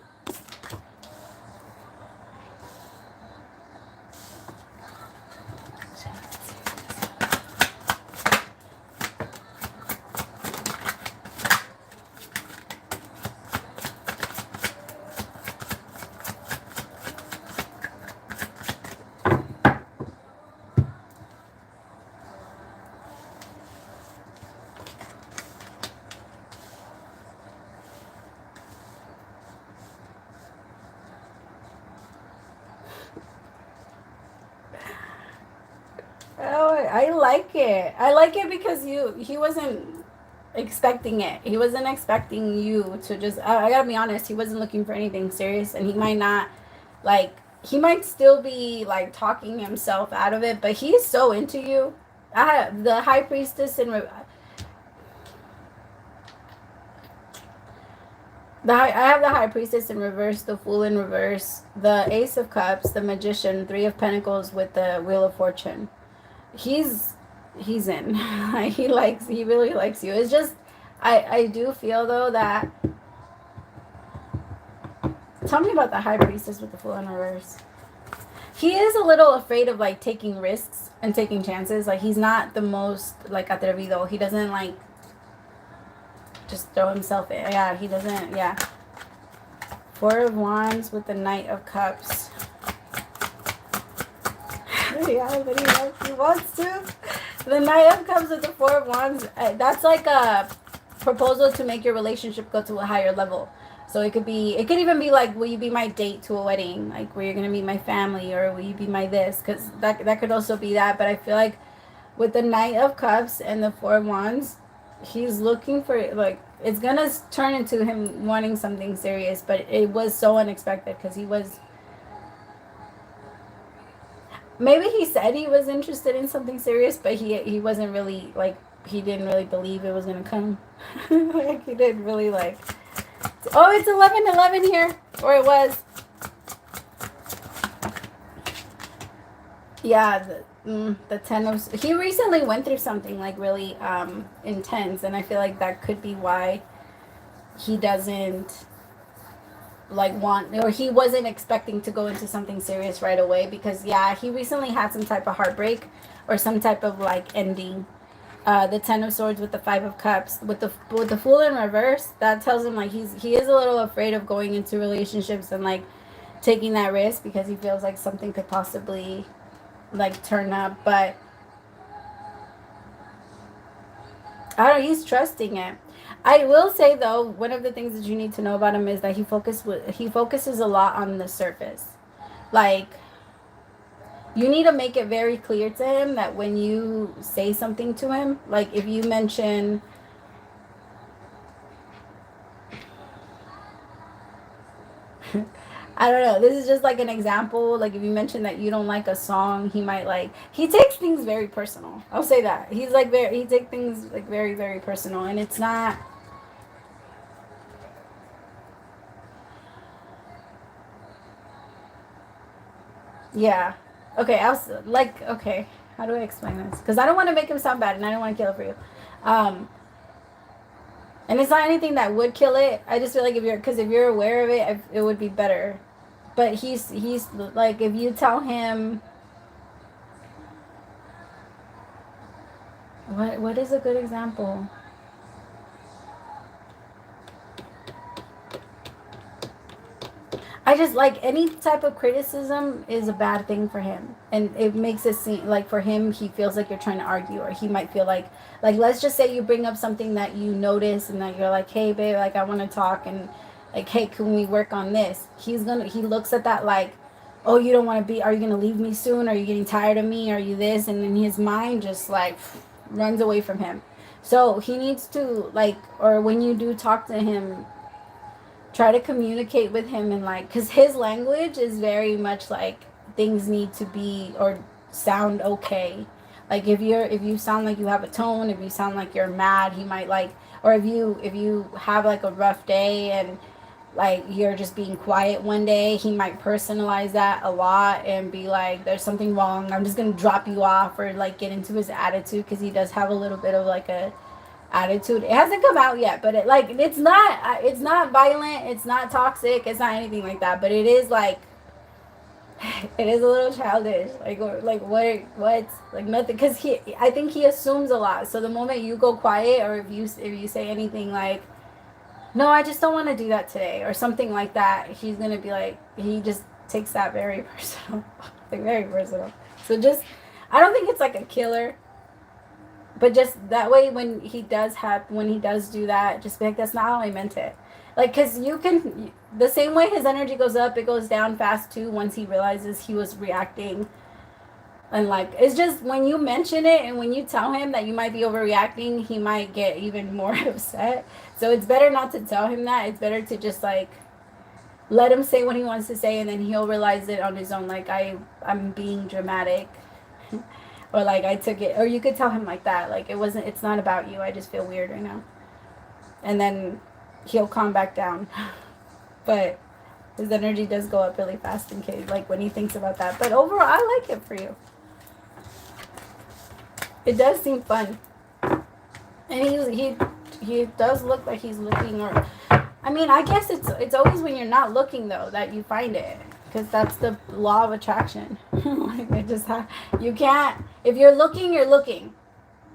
A: Oh, I like it. I like it because he wasn't expecting it. He wasn't expecting you to just, I gotta be honest, he wasn't looking for anything serious, and he might not, like, he might still be, like, talking himself out of it, but he's so into you. The High Priestess and I have the High Priestess in reverse, the Fool in reverse, the Ace of Cups, the Magician, Three of Pentacles with the Wheel of Fortune. He's in. He really likes you. It's just I do feel though that, tell me about the High Priestess with the Fool in reverse. He is a little afraid of like taking risks and taking chances. Like he's not the most like atrevido. He doesn't like just throw himself in. Yeah, he doesn't. Yeah. Four of Wands with the Knight of Cups. Yeah, but he wants to. The Knight of Cups with the Four of Wands. That's like a proposal to make your relationship go to a higher level. So it could even be like, will you be my date to a wedding? Like, where you're gonna meet my family, or will you be my this? Because that could also be that. But I feel like with the Knight of Cups and the Four of Wands, he's looking for, like, it's gonna turn into him wanting something serious. But it was so unexpected because maybe he said he was interested in something serious, but he wasn't really like, he didn't really believe it was gonna come. Like he didn't really like. Oh, it's 11:11 here, or it was. Yeah, the Ten of. He recently went through something like really intense, and I feel like that could be why he doesn't like want, or he wasn't expecting to go into something serious right away, because yeah, he recently had some type of heartbreak or some type of like ending. The Ten of Swords with the Five of Cups with the Fool in reverse, that tells him like he is a little afraid of going into relationships and like taking that risk, because he feels like something could possibly like turn up. But I don't know, he's trusting it. I will say though, one of the things that you need to know about him is that he focuses a lot on the surface. Like, you need to make it very clear to him that when you say something to him, like if you mention, I don't know, this is just like an example, like if you mention that you don't like a song, he might like, he takes things very personal. I'll say that. He's like he takes things like very, very personal, and it's not. Yeah. Okay, I was like, okay, how do I explain this? Because I don't want to make him sound bad, and I don't want to kill it for you. Um, and it's not anything that would kill it. I just feel like if you're aware of it, it would be better. But he's like, if you tell him, what is a good example? I just like, any type of criticism is a bad thing for him, and it makes it seem like, for him, he feels like you're trying to argue, or he might feel like let's just say you bring up something that you notice, and that you're like, hey babe, like I want to talk, and like, hey, can we work on this? He looks at that like, oh, you don't want to be, are you gonna leave me soon? Are you getting tired of me? Are you this? And then his mind just like runs away from him. So he needs to like, or when you do talk to him, try to communicate with him, and like, because his language is very much like, things need to be or sound okay. Like if you sound like you have a tone, if you sound like you're mad, he might like, or if you have like a rough day and like you're just being quiet one day, he might personalize that a lot and be like, there's something wrong, I'm just gonna drop you off, or like get into his attitude, because he does have a little bit of like a attitude. It hasn't come out yet, but it's not violent, it's not toxic, it's not anything like that, but it is like, it is a little childish, like, or like what's like nothing, because I think he assumes a lot. So the moment you go quiet, or if you say anything like, no, I just don't want to do that today, or something like that, he's gonna be like, he just takes that very personal. Like very personal. So just, I don't think it's like a killer, but just that way, when he does do that, just be like, that's not how I meant it. Like, because you can, the same way his energy goes up, it goes down fast too, once he realizes he was reacting. And like, it's just when you mention it and when you tell him that you might be overreacting, he might get even more upset. So it's better not to tell him that. It's better to just like let him say what he wants to say, and then he'll realize it on his own, like, I'm being dramatic. Or like, I took it, or you could tell him like that, like, it's not about you, I just feel weird right now. And then he'll calm back down. But his energy does go up really fast in case, like when he thinks about that. But overall, I like it for you. It does seem fun, and he does look like he's looking. Or, I mean, I guess it's always when you're not looking though that you find it, because that's the law of attraction. Like it just you can't. If you're looking, you're looking.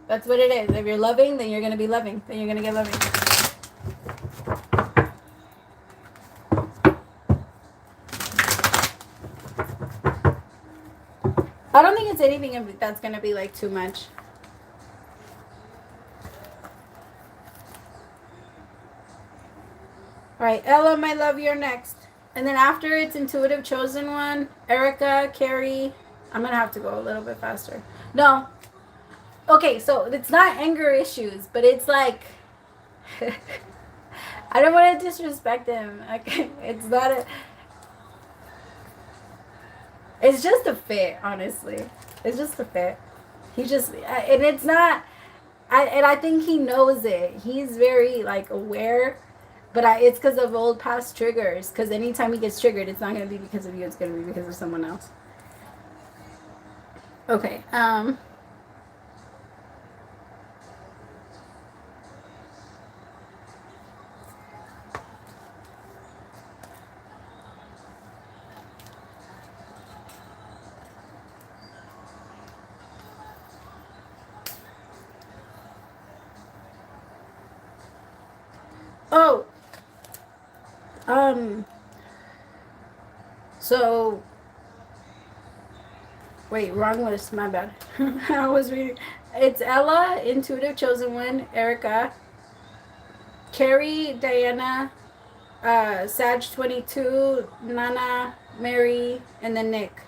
A: That's what it is. If you're loving, then you're gonna be loving. Then you're gonna get loving. I don't think it's anything that's gonna be like too much. All right, Ella, my love, you're next. And then after it's Intuitive Chosen One, Erica, Carrie. I'm gonna have to go a little bit faster. No. Okay, so it's not anger issues, but it's like I don't want to disrespect him. It's not a. It's just a fit, honestly. It's just a fit. He just, and it's not. I think he knows it. He's very like aware, but it's because of old past triggers. Because anytime he gets triggered, it's not gonna be because of you. It's gonna be because of someone else. Okay. Oh. So. Wait, wrong list. My bad. I was reading. It's Ella, Intuitive Chosen One, Erica, Carrie, Diana, Sag 22, Nana, Mary, and then Nick.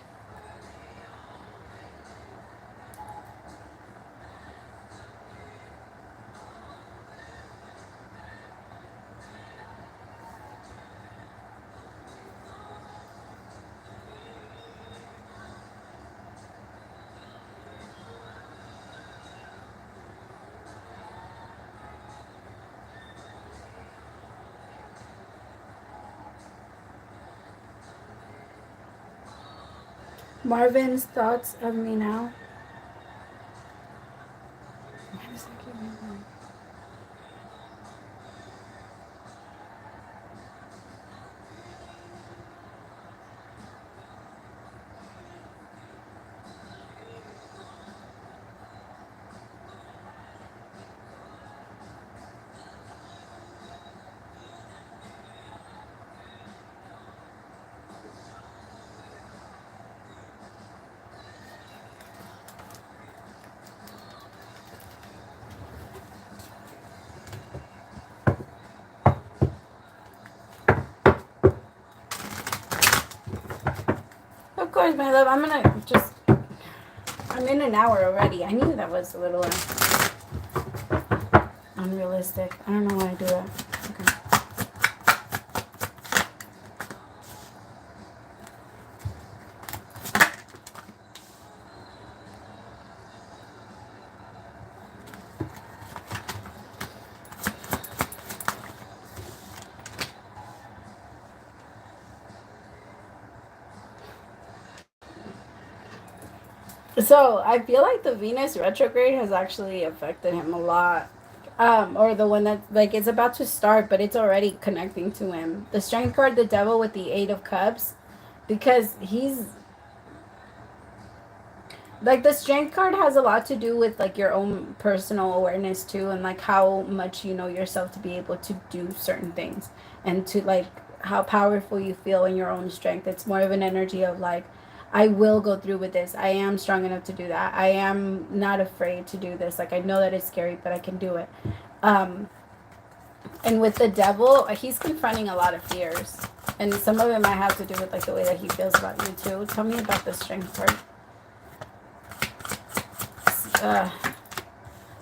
A: Marvin's thoughts of me now. Of course, my love. I'm in an hour already. I knew that was a little unrealistic. I don't know why I do that. Okay. So I feel like the Venus retrograde has actually affected him a lot. Or the one that like it's about to start, but it's already connecting to him. The Strength card, the Devil with the Eight of Cups, because he's like the Strength card has a lot to do with like your own personal awareness too, and like how much you know yourself to be able to do certain things, and to like how powerful you feel in your own strength. It's more of an energy of like, I will go through with this. I am strong enough to do that. I am not afraid to do this. Like I know that it's scary, but I can do it. And with the Devil, he's confronting a lot of fears, and some of it might have to do with like the way that he feels about you too. Tell me about the Strength card.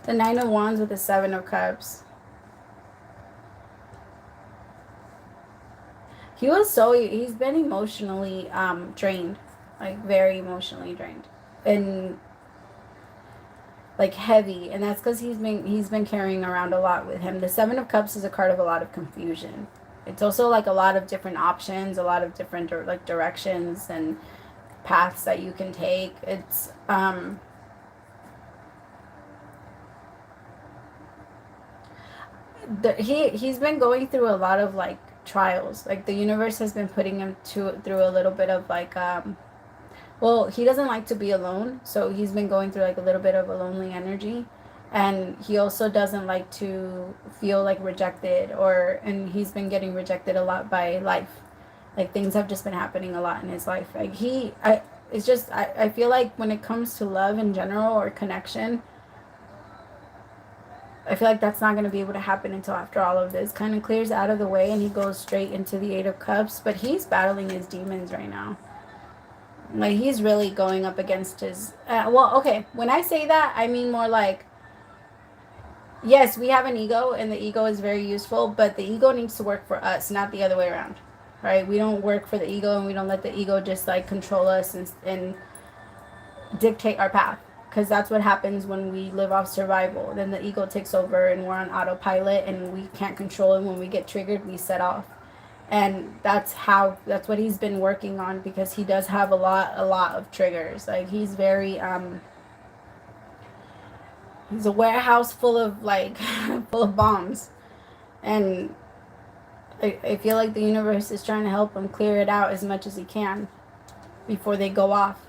A: The Nine of Wands with the Seven of Cups. He's been emotionally drained, like very emotionally drained. And like heavy, and that's because he's been carrying around a lot with him. The Seven of Cups is a card of a lot of confusion. It's also like a lot of different options, a lot of different like directions and paths that you can take. It's he's been going through a lot of like trials. Like the universe has been putting him through a little bit of like well, he doesn't like to be alone, so he's been going through like a little bit of a lonely energy. And he also doesn't like to feel like rejected, and he's been getting rejected a lot by life. Like things have just been happening a lot in his life. Like it's just, I feel like when it comes to love in general or connection, I feel like that's not going to be able to happen until after all of this kind of clears out of the way and he goes straight into the Eight of Cups. But he's battling his demons right now. Like he's really going up against his well, okay, when I say that I mean more like, yes, we have an ego and the ego is very useful, but the ego needs to work for us, not the other way around, right? We don't work for the ego and we don't let the ego just like control us and dictate our path, because that's what happens when we live off survival. Then the ego takes over and we're on autopilot and we can't control it. When we get triggered, we set off. And that's what he's been working on, because he does have a lot of triggers. Like he's very he's a warehouse full of like full of bombs. And I feel like the universe is trying to help him clear it out as much as he can before they go off.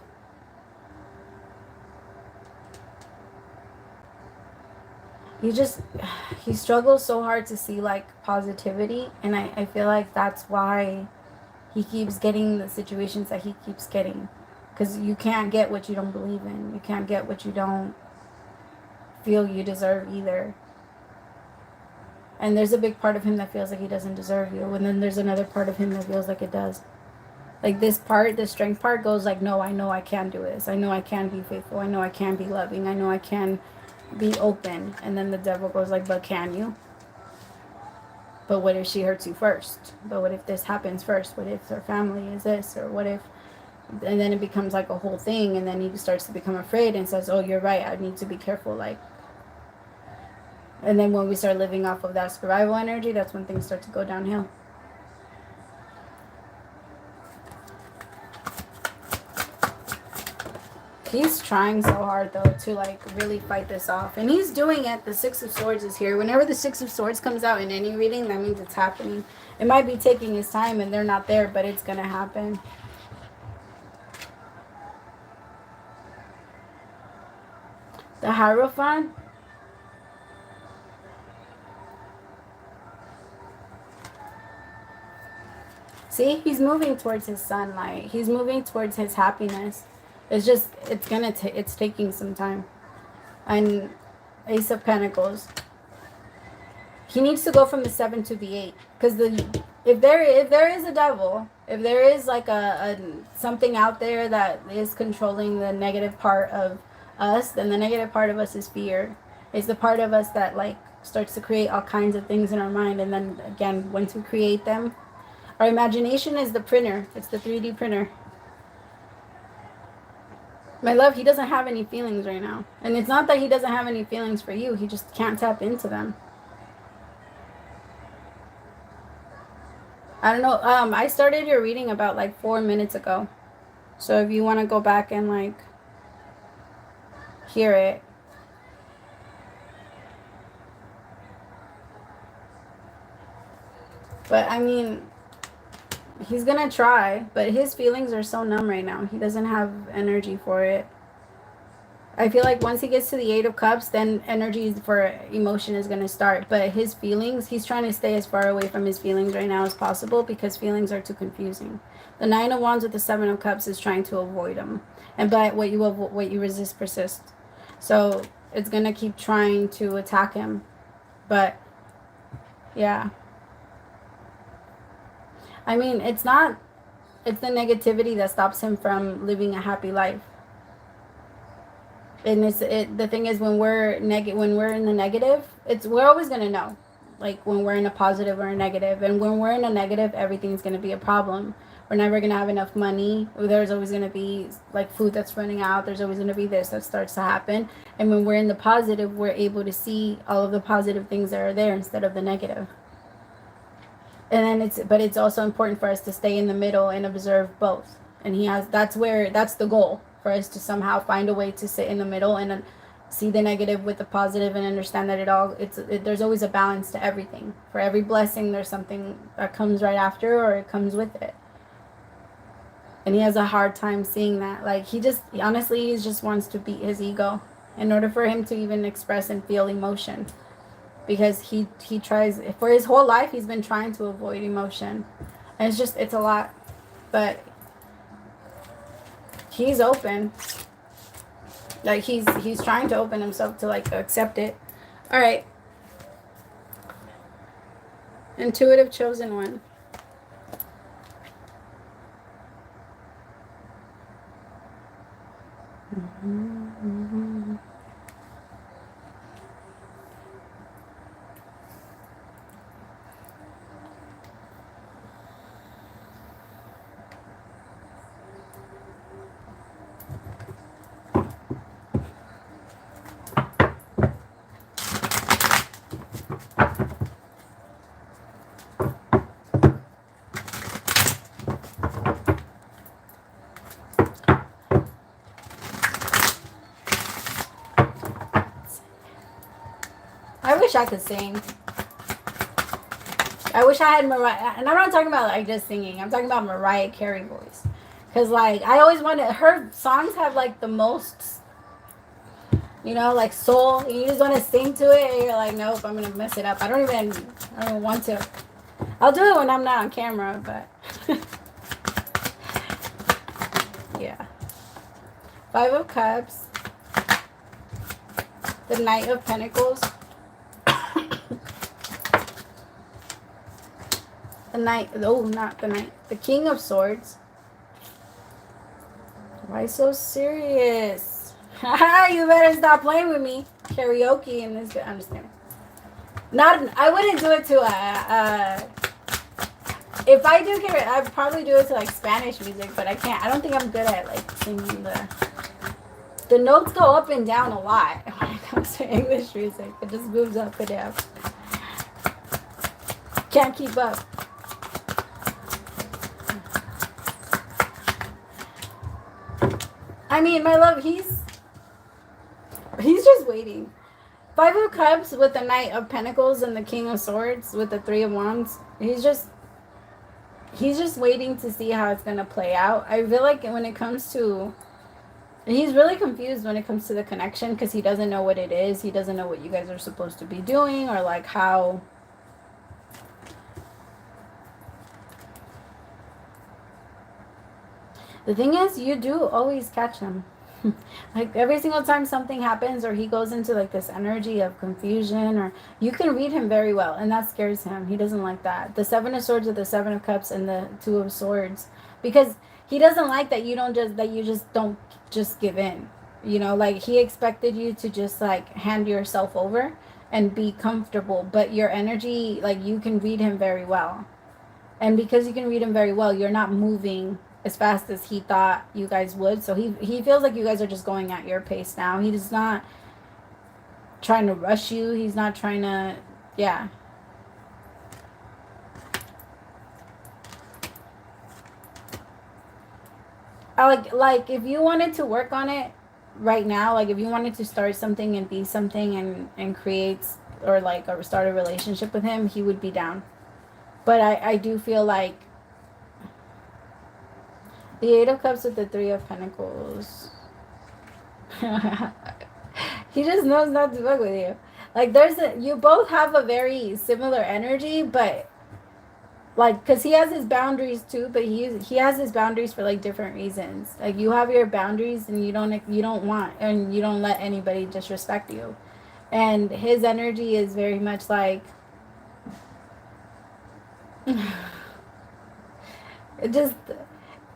A: He struggles so hard to see like positivity, and I feel like that's why he keeps getting the situations that he keeps getting, because you can't get what you don't believe in. You can't get what you don't feel you deserve either. And there's a big part of him that feels like he doesn't deserve you, and then there's another part of him that feels like it does. Like this part, the strength part goes like, no, I know I can do this. I know I can be faithful. I know I can be loving. I know I can be open. And then the devil goes like, but can you? But what if she hurts you first? But what if this happens first? What if her family is this? Or what if... And then it becomes like a whole thing, and then he starts to become afraid and says, oh, you're right, I need to be careful. Like, and then when we start living off of that survival energy, that's when things start to go downhill. He's trying so hard, though, to, like, really fight this off. And he's doing it. The Six of Swords is here. Whenever the Six of Swords comes out in any reading, that means it's happening. It might be taking his time and they're not there, but it's going to happen. The Hierophant. See, he's moving towards his sunlight. He's moving towards his happiness. It's taking some time. And Ace of Pentacles. He needs to go from the 7 to the 8. Because if there is a devil, if there is like a something out there that is controlling the negative part of us, then the negative part of us is fear. It's the part of us that like starts to create all kinds of things in our mind. And then again, once we create them, our imagination is the printer. It's the 3D printer. My love, he doesn't have any feelings right now. And it's not that he doesn't have any feelings for you. He just can't tap into them. I don't know. I started your reading about like 4 minutes ago. So if you want to go back and like hear it. But I mean, he's gonna try, but his feelings are so numb right now. He doesn't have energy for it. I feel like once he gets to the 8 of Cups, then energy for emotion is gonna start. But his feelings, he's trying to stay as far away from his feelings right now as possible, because feelings are too confusing. The 9 of Wands with the 7 of Cups is trying to avoid them, and but what you resist persists. So it's gonna keep trying to attack him, but yeah. I mean, it's the negativity that stops him from living a happy life. And the thing is, when we're in the negative, we're always going to know, like when we're in a positive or a negative. And when we're in a negative, everything's going to be a problem. we're never going to have enough money. There's always going to be like food that's running out. There's always going to be this that starts to happen. And when we're in the positive, we're able to see all of the positive things that are there instead of the negative. And then it's also important for us to stay in the middle and observe both. And that's the goal, for us to somehow find a way to sit in the middle and see the negative with the positive, and understand that there's always a balance to everything. For every blessing, there's something that comes right after, or it comes with it. And he has a hard time seeing that. Like, he just wants to beat his ego in order for him to even express and feel emotion. Because he tries, for his whole life, he's been trying to avoid emotion. And it's a lot. But he's open. Like, he's trying to open himself to, like, accept it. All right. Intuitive chosen one. I wish I could sing. I wish I had Mariah, and I'm not talking about like just singing. I'm talking about Mariah Carey voice. Cause like I always wanted, her songs have like the most, like soul. And you just want to sing to it, and you're like, nope, I'm gonna mess it up. I don't even want to. I'll do it when I'm not on camera, but yeah. 5 of Cups. The Knight of Pentacles. The King of Swords. Why so serious? You better stop playing with me. Karaoke in this. I'm just kidding. I wouldn't do it to if I do karaoke, I'd probably do it to like Spanish music, but I can't. I don't think I'm good at like singing the notes go up and down a lot when it comes to English music. It just moves up and down. Can't keep up. I mean, my love, he's just waiting. 5 of Cups with the Knight of Pentacles and the King of Swords with the 3 of Wands. He's just waiting to see how it's going to play out. I feel like when it comes to... He's really confused when it comes to the connection because he doesn't know what it is. He doesn't know what you guys are supposed to be doing, or like how... The thing is, you do always catch him. Like every single time something happens, or he goes into like this energy of confusion, or you can read him very well, and that scares him. He doesn't like that. The 7 of Swords with the 7 of Cups and the 2 of Swords, because he doesn't like that you don't just give in. Like he expected you to just like hand yourself over and be comfortable, but your energy, like you can read him very well. And because you can read him very well, you're not moving as fast as he thought you guys would. So he feels like you guys are just going at your pace now. He's not trying to rush you. He's not trying to, yeah. Like if you wanted to work on it right now, like if you wanted to start something and be something and create or start a relationship with him, he would be down. But I do feel like the 8 of Cups with the 3 of Pentacles. He just knows not to fuck with you. Like you both have a very similar energy, but like, cause he has his boundaries too, but he has his boundaries for like different reasons. Like you have your boundaries, and you don't want, and you don't let anybody disrespect you. And his energy is very much like it just.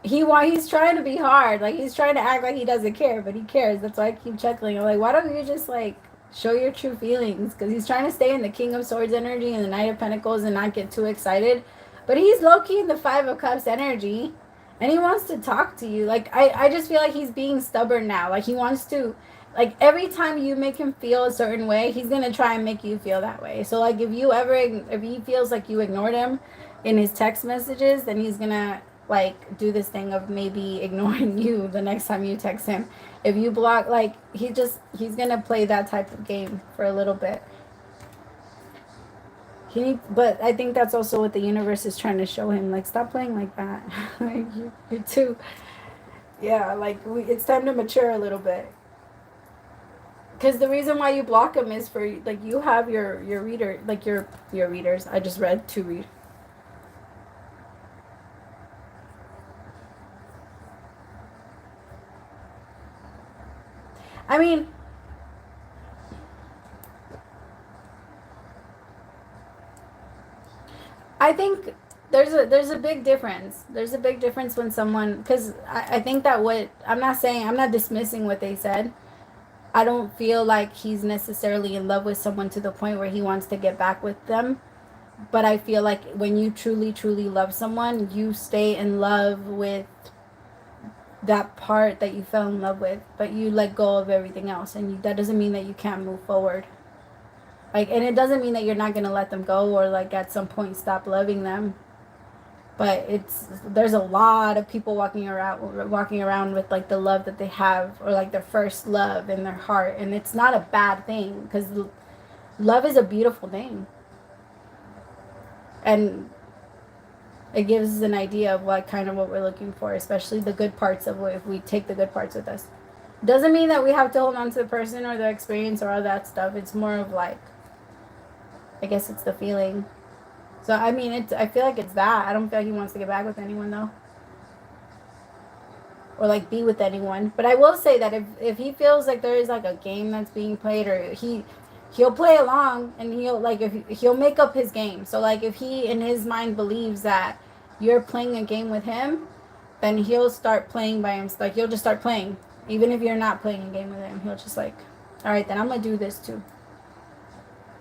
A: He's trying to be hard. Like he's trying to act like he doesn't care, but he cares. That's why I keep chuckling. I'm like, why don't you just like show your true feelings? Because he's trying to stay in the King of Swords energy and the Knight of Pentacles and not get too excited. But he's low-key in the 5 of Cups energy. And he wants to talk to you. Like, I just feel like he's being stubborn now. Like, he wants to, like, every time you make him feel a certain way, he's gonna try and make you feel that way. So, like, if he feels like you ignored him in his text messages, then he's gonna, like, do this thing of maybe ignoring you the next time you text him. If you block, like, he's gonna play that type of game for a little bit. But I think that's also what the universe is trying to show him. Like, stop playing like that. Like, you're too, yeah, like, it's time to mature a little bit. Because the reason why you block him is for, like, you have your reader, like, your readers. I just read two read. I mean, I think there's a big difference. There's a big difference when someone, because I think that what I'm not dismissing what they said. I don't feel like he's necessarily in love with someone to the point where he wants to get back with them. But I feel like when you truly, truly love someone, you stay in love with that part that you fell in love with, but you let go of everything else. And that doesn't mean that you can't move forward. Like, and it doesn't mean that you're not going to let them go or, like, at some point stop loving them. But there's a lot of people walking around with, like, the love that they have, or, like, their first love in their heart, and it's not a bad thing, because love is a beautiful thing, and it gives us an idea of what we're looking for, especially the good parts of what, if we take the good parts with us. Doesn't mean that we have to hold on to the person or the experience or all that stuff. It's more of, like, I guess it's the feeling. So, I mean, I feel like it's that. I don't feel like he wants to get back with anyone, though. Or, like, be with anyone. But I will say that if he feels like there is, like, a game that's being played, or he'll play along, and he'll make up his game. So, like, if he in his mind believes that you're playing a game with him, then he'll start playing by himself. Like, he'll just start playing. Even if you're not playing a game with him, he'll just, like, all right, then I'm going to do this too.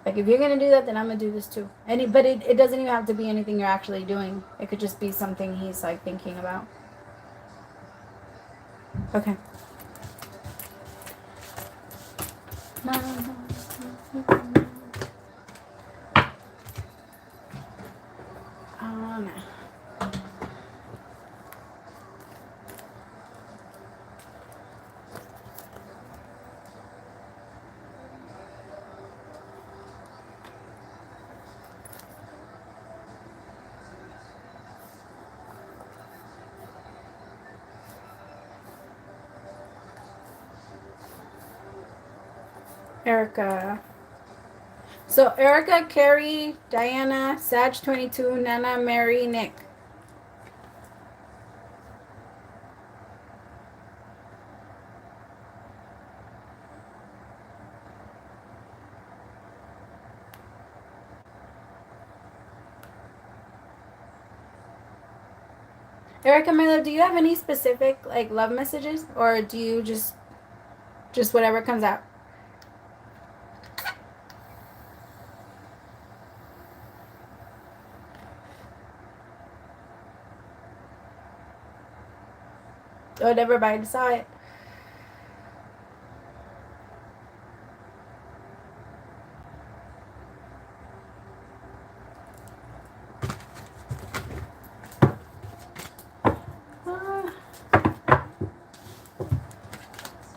A: Like, if you're going to do that, then I'm going to do this too. But it doesn't even have to be anything you're actually doing. It could just be something he's, like, thinking about. Okay. No. Erica. So Erica, Carrie, Diana, Sag22, Nana, Mary, Nick. Erica, my love, do you have any specific, like, love messages, or do you just whatever comes out? Oh, everybody saw it.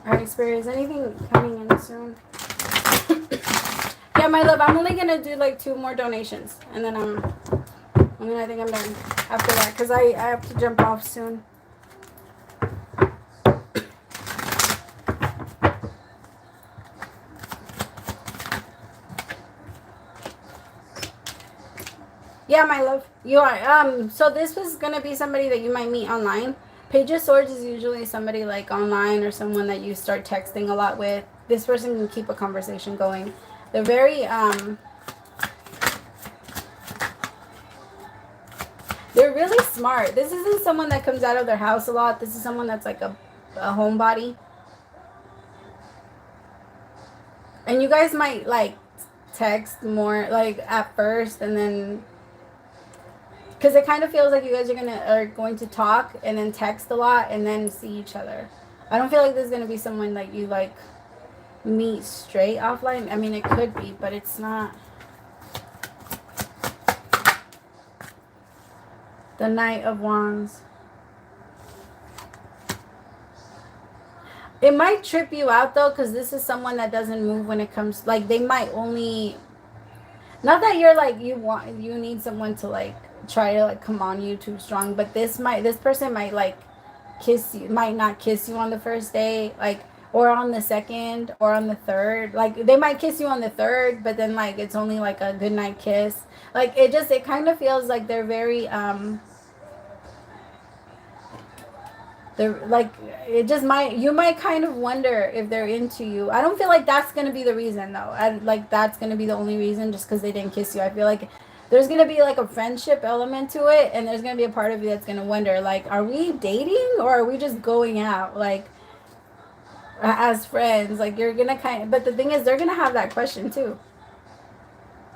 A: Alright, Spirit, is anything coming in soon? Yeah, my love, I'm only gonna do, like, 2 more donations, and then I think I'm done after that, because I have to jump off soon. Yeah, my love, you are. So this was gonna be somebody that you might meet online. Page of Swords is usually somebody, like, online, or someone that you start texting a lot with. This person can keep a conversation going. They're very they're really smart. This isn't someone that comes out of their house a lot. This is someone that's, like, a homebody. And you guys might, like, text more, like, at first, and then Because it kind of feels like you guys are going to talk and then text a lot and then see each other. I don't feel like there's gonna be someone that you like meet straight offline. I mean, it could be, but it's not. The Knight of Wands. It might trip you out though, because this is someone that doesn't move when it comes, like they might only, not that you're like you need someone to like try to like come on you too strong, but this person might like kiss you, might not kiss you on the first day, like, or on the second or on the third. Like they might kiss you on the third, but then like it's only like a good night kiss. Like it kind of feels like they're very they're like, you might kind of wonder if they're into you. I don't feel like that's gonna be the reason though. Like that's gonna be the only reason, just because they didn't kiss you. I feel like there's gonna be like a friendship element to it, and there's gonna be a part of you that's gonna wonder, like, are we dating or are we just going out like as friends? Like you're gonna but the thing is, they're gonna have that question too.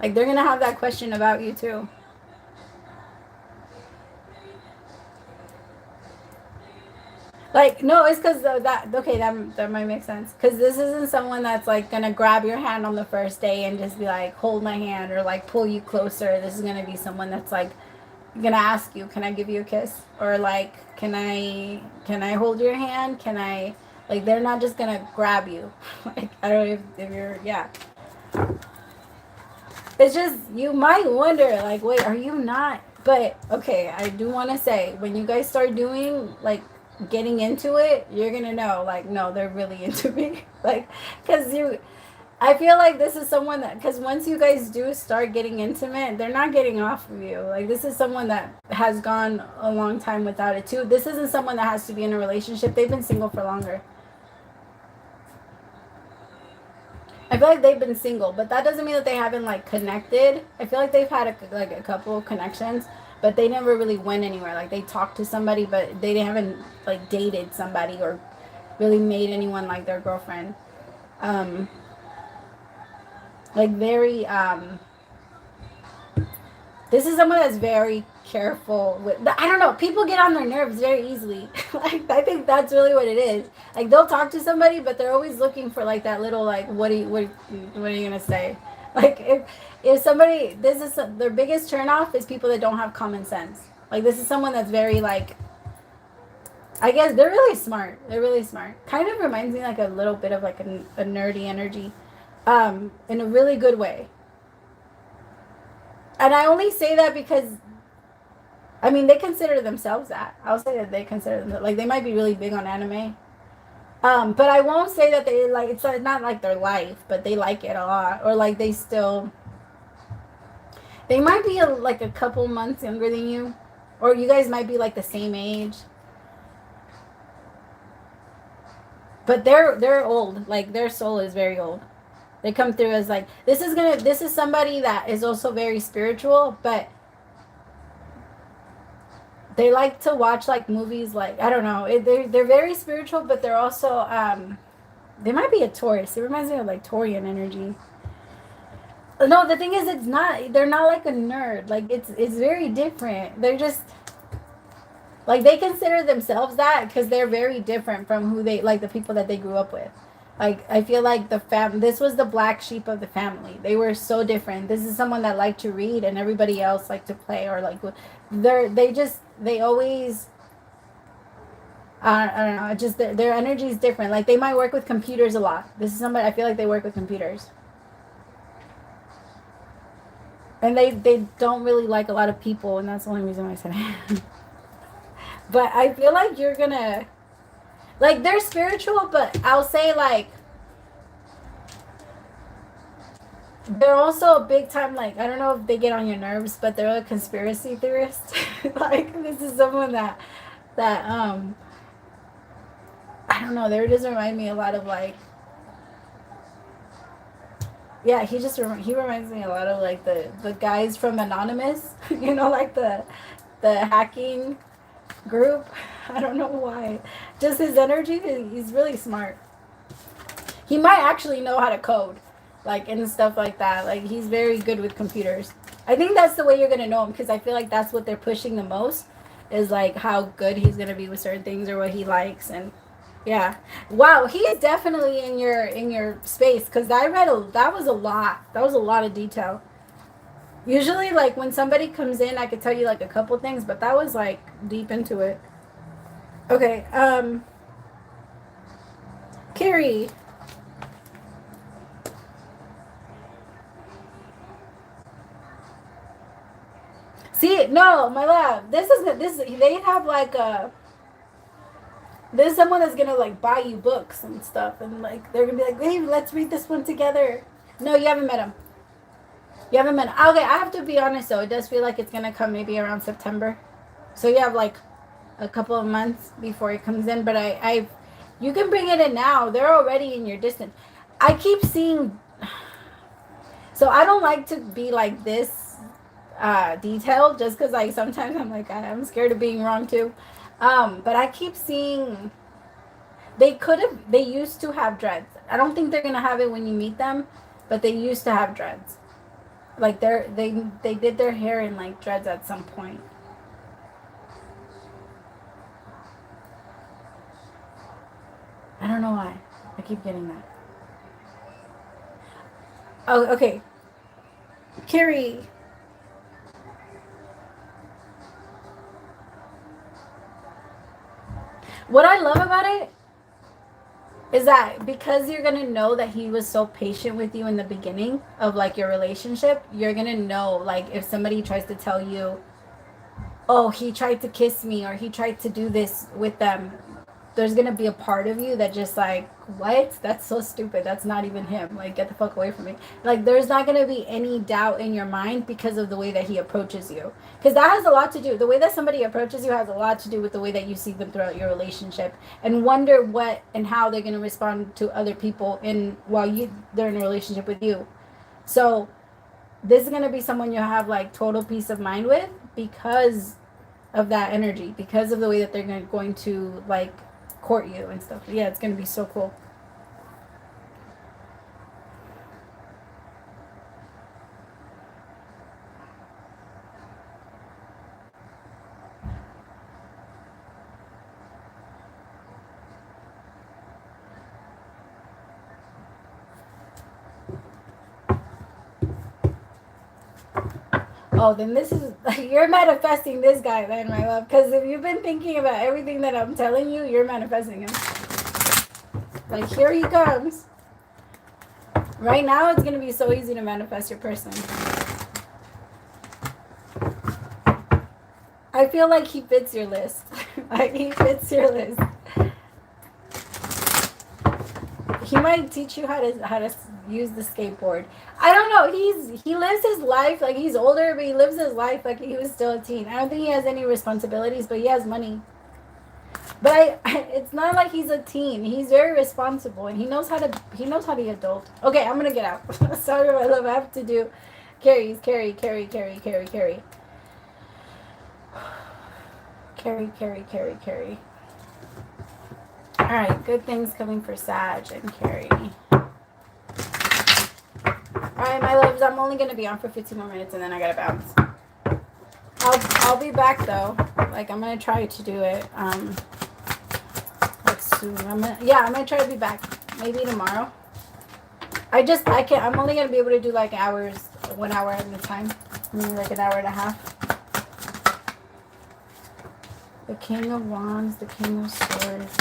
A: Like they're gonna have that question about you too. Like, no, it's because that might make sense. Because this isn't someone that's, like, going to grab your hand on the first day and just be like, hold my hand, or, like, pull you closer. This is going to be someone that's, like, going to ask you, can I give you a kiss? Or, like, can I hold your hand? Can I, like, they're not just going to grab you. Like, I don't know if you're, yeah. It's just, you might wonder, like, wait, are you not? But, okay, I do want to say, when you guys start doing, like, getting into it, you're gonna know, like, no, they're really into me. Like, because I feel like this is someone that, because once you guys do start getting intimate, they're not getting off of you. Like, this is someone that has gone a long time without it too. This isn't someone that has to be in a relationship. They've been single for longer. I feel like they've been single, but that doesn't mean that they haven't, like, connected. I feel like they've had a couple of connections, but they never really went anywhere. Like, they talked to somebody, but they haven't, like, dated somebody or really made anyone like their girlfriend. Like, very, this is someone that's very careful with, I don't know, people get on their nerves very easily. Like, I think that's really what it is. Like, they'll talk to somebody, but they're always looking for, like, that little, like, what are you gonna say? Like, if somebody, their biggest turnoff is people that don't have common sense. Like, this is someone that's very, like, I guess they're really smart. They're really smart. Kind of reminds me like a little bit of like a nerdy energy, in a really good way. And I only say that because, I mean, they consider themselves that. I'll say that they consider them, like, they might be really big on anime. But I won't say that they, like, it's not like their life, but they like it a lot. Or, like, they might be, like, a couple months younger than you. Or you guys might be, like, the same age. But they're old. Like, their soul is very old. They come through as, like, this is somebody that is also very spiritual, but they like to watch, like, movies, like, I don't know. They're very spiritual, but they're also, they might be a Taurus. It reminds me of, like, Taurian energy. No, the thing is, they're not, like, a nerd. Like, it's very different. They're just, like, they consider themselves that because they're very different from who they, like, the people that they grew up with. Like, I feel like this was the black sheep of the family. They were so different. This is someone that liked to read and everybody else liked to play, or, like, they always, I don't know, just their energy is different. Like, they might work with computers a lot. This is somebody, I feel like they work with computers. And they don't really like a lot of people, and that's the only reason why I said it. But I feel like you're gonna, like, they're spiritual, but I'll say, like, they're also a big time, like, I don't know if they get on your nerves, but they're a conspiracy theorist. Like, this is someone that I don't know, they just remind me a lot of, like, yeah, he reminds me a lot of, like, the guys from Anonymous, you know, like the hacking group. I don't know why. Just his energy, he's really smart. He might actually know how to code. like, and stuff like that. Like, he's very good with computers. I think that's the way you're gonna know him, because I feel like that's what they're pushing the most, is like how good he's gonna be with certain things or what he likes. And yeah, wow, he is definitely in your space, because I read that was a lot. That was a lot of detail. Usually, like, when somebody comes in, I could tell you like a couple things, but that was like deep into it. Okay, Carrie. See, no, my love. This isn't. This they have like a. There's someone that's gonna like buy you books and stuff, and like they're gonna be like, "Hey, let's read this one together." No, you haven't met him. You haven't met him. Okay, I have to be honest though. It does feel like it's gonna come maybe around September, so you have like a couple of months before it comes in. But you can bring it in now. They're already in your distance. I keep seeing. So I don't like to be like this detailed, just because like sometimes I'm like I'm scared of being wrong too. But I keep seeing they used to have dreads. I don't think they're gonna have it when you meet them, but they used to have dreads. Like they did their hair in like dreads at some point. I don't know why. I keep getting that. Oh, okay. Carrie. What I love about it is that because you're gonna know that he was so patient with you in the beginning of like your relationship, you're gonna know, like, if somebody tries to tell you, oh, he tried to kiss me or he tried to do this with them, there's gonna be a part of you that just like, what? That's so stupid. That's not even him. Like, get the fuck away from me. Like, there's not gonna be any doubt in your mind because of the way that he approaches you. Because that has a lot to do. The way that somebody approaches you has a lot to do with the way that you see them throughout your relationship, and wonder what and how they're gonna respond to other people in while they're in a relationship with you. So this is gonna be someone you have like total peace of mind with because of that energy, because of the way that they're going to like court you and stuff. Yeah, it's gonna be so cool. Oh, then this is you're manifesting this guy then, my love. Because if you've been thinking about everything that I'm telling you, you're manifesting him. Like, here he comes. Right now, it's gonna be so easy to manifest your person. I feel like he fits your list. Like, he fits your list. He might teach you how to use the skateboard. I don't know. He lives his life like he's older, but he lives his life like he was still a teen. I don't think he has any responsibilities, but he has money. But it's not like he's a teen. He's very responsible, and he knows how to be adult. Okay, I'm gonna get out. Sorry, my love. I have to do Carrie. All right, good things coming for Sag and Carrie. All right, my loves. I'm only gonna be on for 15 more minutes, and then I gotta bounce. I'll be back though. Like, I'm gonna try to do it. Like soon. I'm gonna try to be back. Maybe tomorrow. I can't. I'm only gonna be able to do like hours, 1 hour at a time. Maybe like an hour and a half. The King of Wands, the King of Swords.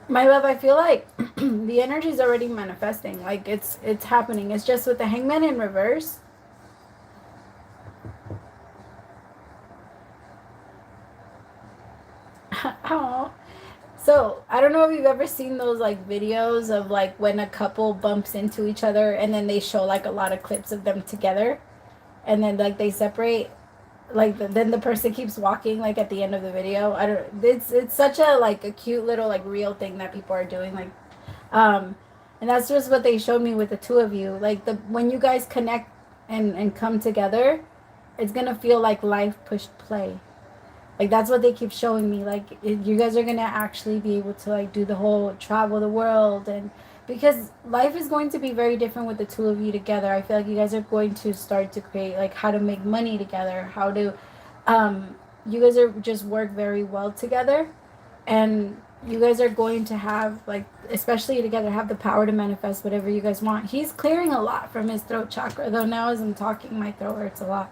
A: My love, I feel like the energy is already manifesting. Like, it's happening. It's just with the Hangman in reverse. Oh. So, I don't know if you've ever seen those like videos of like when a couple bumps into each other and then they show like a lot of clips of them together. and then like they separate, like then the person keeps walking like at the end of the video. I don't. It's such a like a cute little like real thing that people are doing like, um, and that's just what they showed me with the two of you. Like the when you guys connect and come together, it's gonna feel like life pushed play. Like that's what they keep showing me. Like you guys are gonna actually be able to like do the whole travel the world, and because life is going to be very different with the two of you together. I feel like you guys are going to start to create like how to make money together, how to, you guys are just work very well together, and you guys are going to have like, especially together, have the power to manifest whatever you guys want. He's clearing a lot from his throat chakra though. Now as I'm talking, my throat hurts a lot.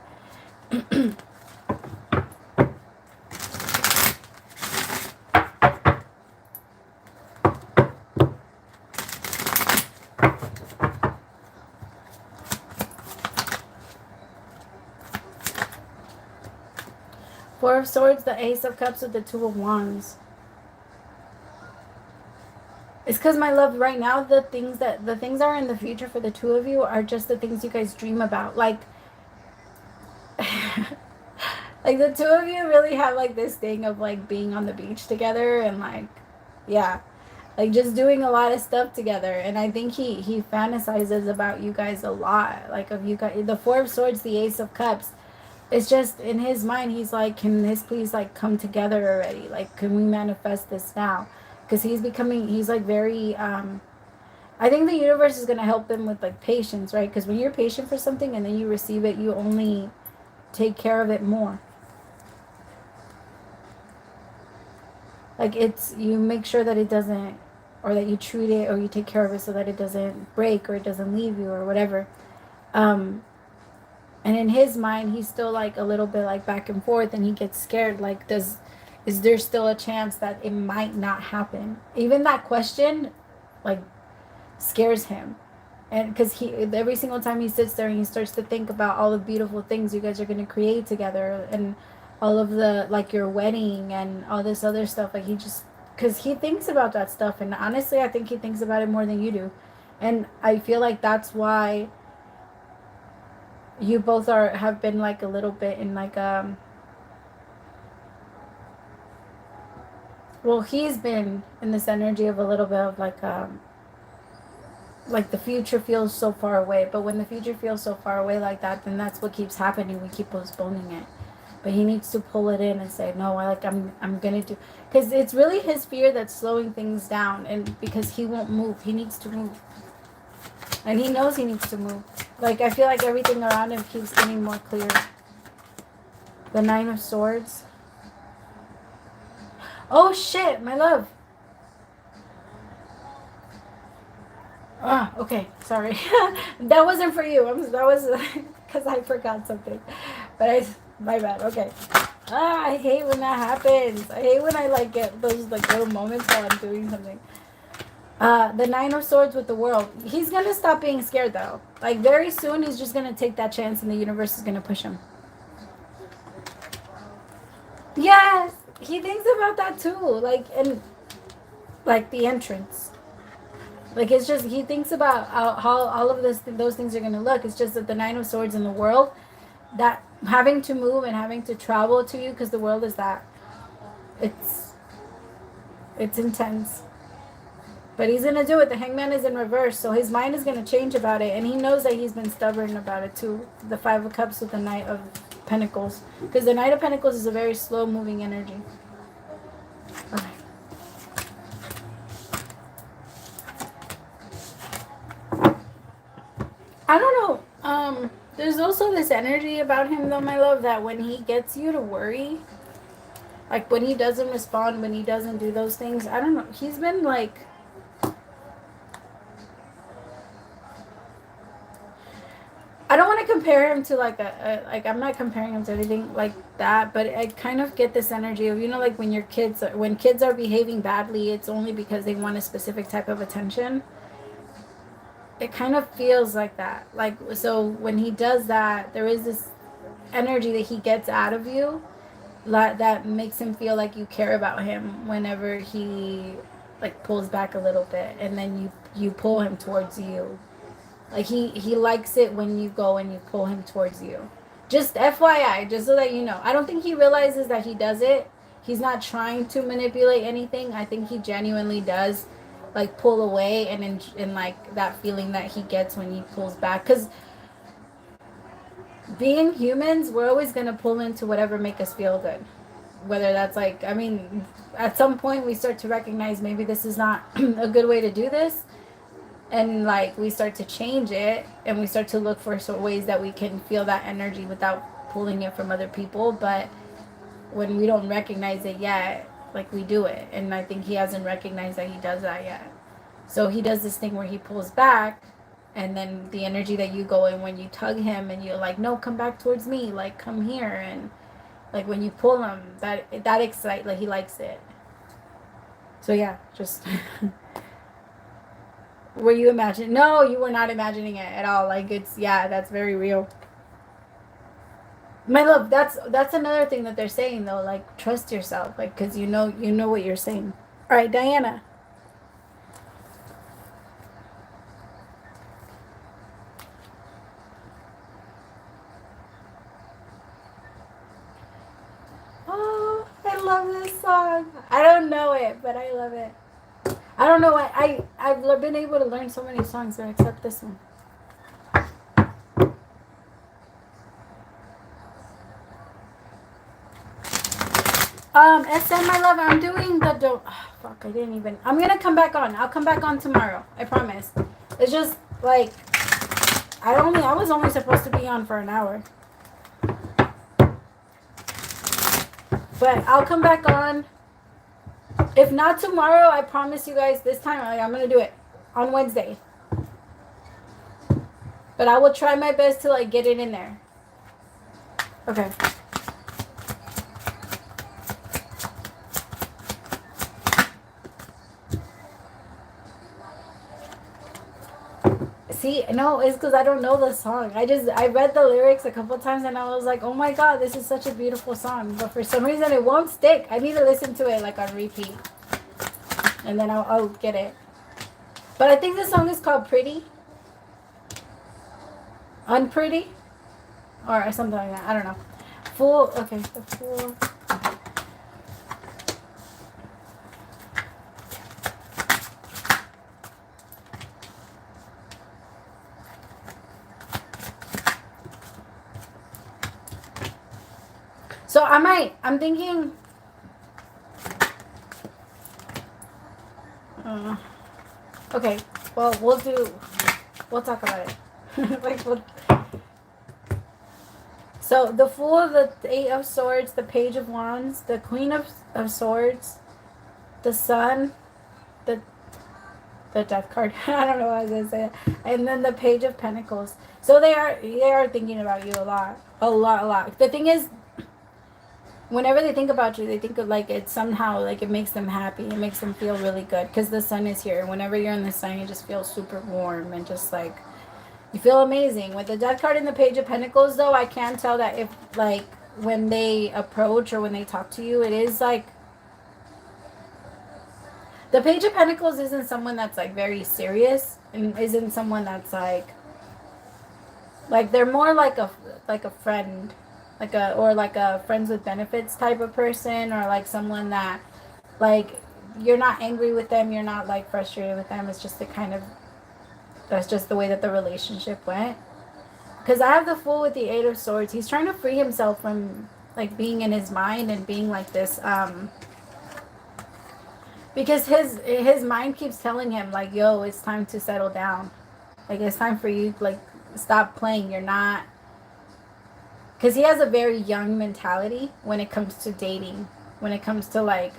A: Four of Swords, the Ace of Cups with the Two of Wands. It's because, my love, right now the things that are in the future for the two of you are just the things you guys dream about. Like, like the two of you really have like this thing of like being on the beach together and like, yeah, like just doing a lot of stuff together. And I think he fantasizes about you guys a lot. Like of you guys, the Four of Swords, the Ace of Cups. It's just in his mind, he's like, can this please like come together already? Like, can we manifest this now? Because he's like very, I think the universe is going to help him with like patience, right? Because when you're patient for something and then you receive it, you only take care of it more. Like you make sure that it doesn't, or that you treat it or you take care of it so that it doesn't break or it doesn't leave you or whatever. And in his mind, he's still like a little bit like back and forth, and he gets scared. Like, is there still a chance that it might not happen? Even that question, like, scares him. And because every single time he sits there and he starts to think about all the beautiful things you guys are going to create together, and all of the, like, your wedding and all this other stuff, like, because he thinks about that stuff. And honestly, I think he thinks about it more than you do. And I feel like that's why you both have been like a little bit in like well, he's been in this energy of a little bit of like the future feels so far away. But when the future feels so far away like that, then that's what keeps happening. We keep postponing it. But he needs to pull it in and say, no, I'm gonna do, because it's really his fear that's slowing things down. And because he won't move, he needs to move. And he knows he needs to move. Like, I feel like everything around him keeps getting more clear. The Nine of Swords. Oh, shit, my love. Ah, okay, sorry. That wasn't for you. That was because I forgot something. But my bad, okay. I hate when that happens. I hate when I, like, get those, like, little moments while I'm doing something. The Nine of Swords with the World. He's going to stop being scared, though. Like, very soon, he's just going to take that chance and the universe is going to push him. Yes! He thinks about that, too. Like, and, like, the entrance. Like, it's just, he thinks about how all of those things are going to look. It's just that the Nine of Swords in the world, that having to move and having to travel to you, because the world is that. It's intense. But he's going to do it. The Hangman is in reverse. So his mind is going to change about it. And he knows that he's been stubborn about it too. The Five of Cups with the Knight of Pentacles. Because the Knight of Pentacles is a very slow moving energy. Okay. I don't know. There's also this energy about him though, my love, that when he gets you to worry, like when he doesn't respond, when he doesn't do those things, I don't know. He's been like, I don't want to compare him to like like, I'm not comparing him to anything like that, but I kind of get this energy of, you know, like when kids are behaving badly, it's only because they want a specific type of attention. It kind of feels like that. Like, so when he does that, there is this energy that he gets out of you that makes him feel like you care about him whenever he like pulls back a little bit, and then you pull him towards you. Like he likes it when you go and you pull him towards you.
B: Just FYI, just so that you know. I don't think he realizes that he does it. He's not trying to manipulate anything. I think he genuinely does like pull away and in like that feeling that he gets when he pulls back, cuz being humans, we're always going to pull into whatever make us feel good. Whether that's like, I mean, at some point we start to recognize maybe this is not a good way to do this, and like we start to change it and we start to look for ways that we can feel that energy without pulling it from other people. But when we don't recognize it yet, like we do it, and I think he hasn't recognized that he does that yet. So he does this thing where he pulls back, and then the energy that you go in when you tug him and you're like, no, come back towards me, like come here, and like when you pull him, that excite, like he likes it. So yeah, just were you imagining? No, you were not imagining it at all. Like it's, yeah, that's very real. My love, that's another thing that they're saying though. Like trust yourself, like because you know what you're saying. All right, Diana. Oh, I love this song. I don't know it, but I love it. I don't know what I've been able to learn so many songs, except this one. SM, my love, I'm doing the don't. Oh, fuck, I didn't even. I'm gonna come back on. I'll come back on tomorrow. I promise. It's just like I was only supposed to be on for an hour, but I'll come back on. If not tomorrow, I promise you guys this time I'm gonna do it on Wednesday. But I will try my best to like get it in there. Okay. See, no, it's because I don't know the song. I read the lyrics a couple times and I was like, oh my god, this is such a beautiful song. But for some reason, it won't stick. I need to listen to it like on repeat. And then I'll get it. But I think the song is called Pretty. Unpretty? Or something like that. I don't know. Fool. Okay, the Fool. So I'm thinking, okay, well, we'll talk about it. Like, so the Fool, the Eight of Swords, the Page of Wands, the Queen of Swords, the Sun, the Death card. I don't know what I was gonna say. And then the Page of Pentacles. So they are thinking about you a lot. The thing is, whenever they think about you, they think of like it somehow, like it makes them happy. It makes them feel really good because the sun is here. Whenever you're in the sun, you just feel super warm and just like you feel amazing. With the Death card and the Page of Pentacles, though, I can tell that if like when they approach or when they talk to you, it is like the Page of Pentacles isn't someone that's like very serious and isn't someone that's like they're more like a friend. Like a friends with benefits type of person, or like someone that like you're not angry with them, you're not like frustrated with them. It's just that's just the way that the relationship went. Because I have the Fool with the Eight of Swords. He's trying to free himself from like being in his mind and being like this because his mind keeps telling him like, yo, it's time to settle down, like it's time for you, like stop playing, you're not. Because he has a very young mentality when it comes to dating. When it comes to like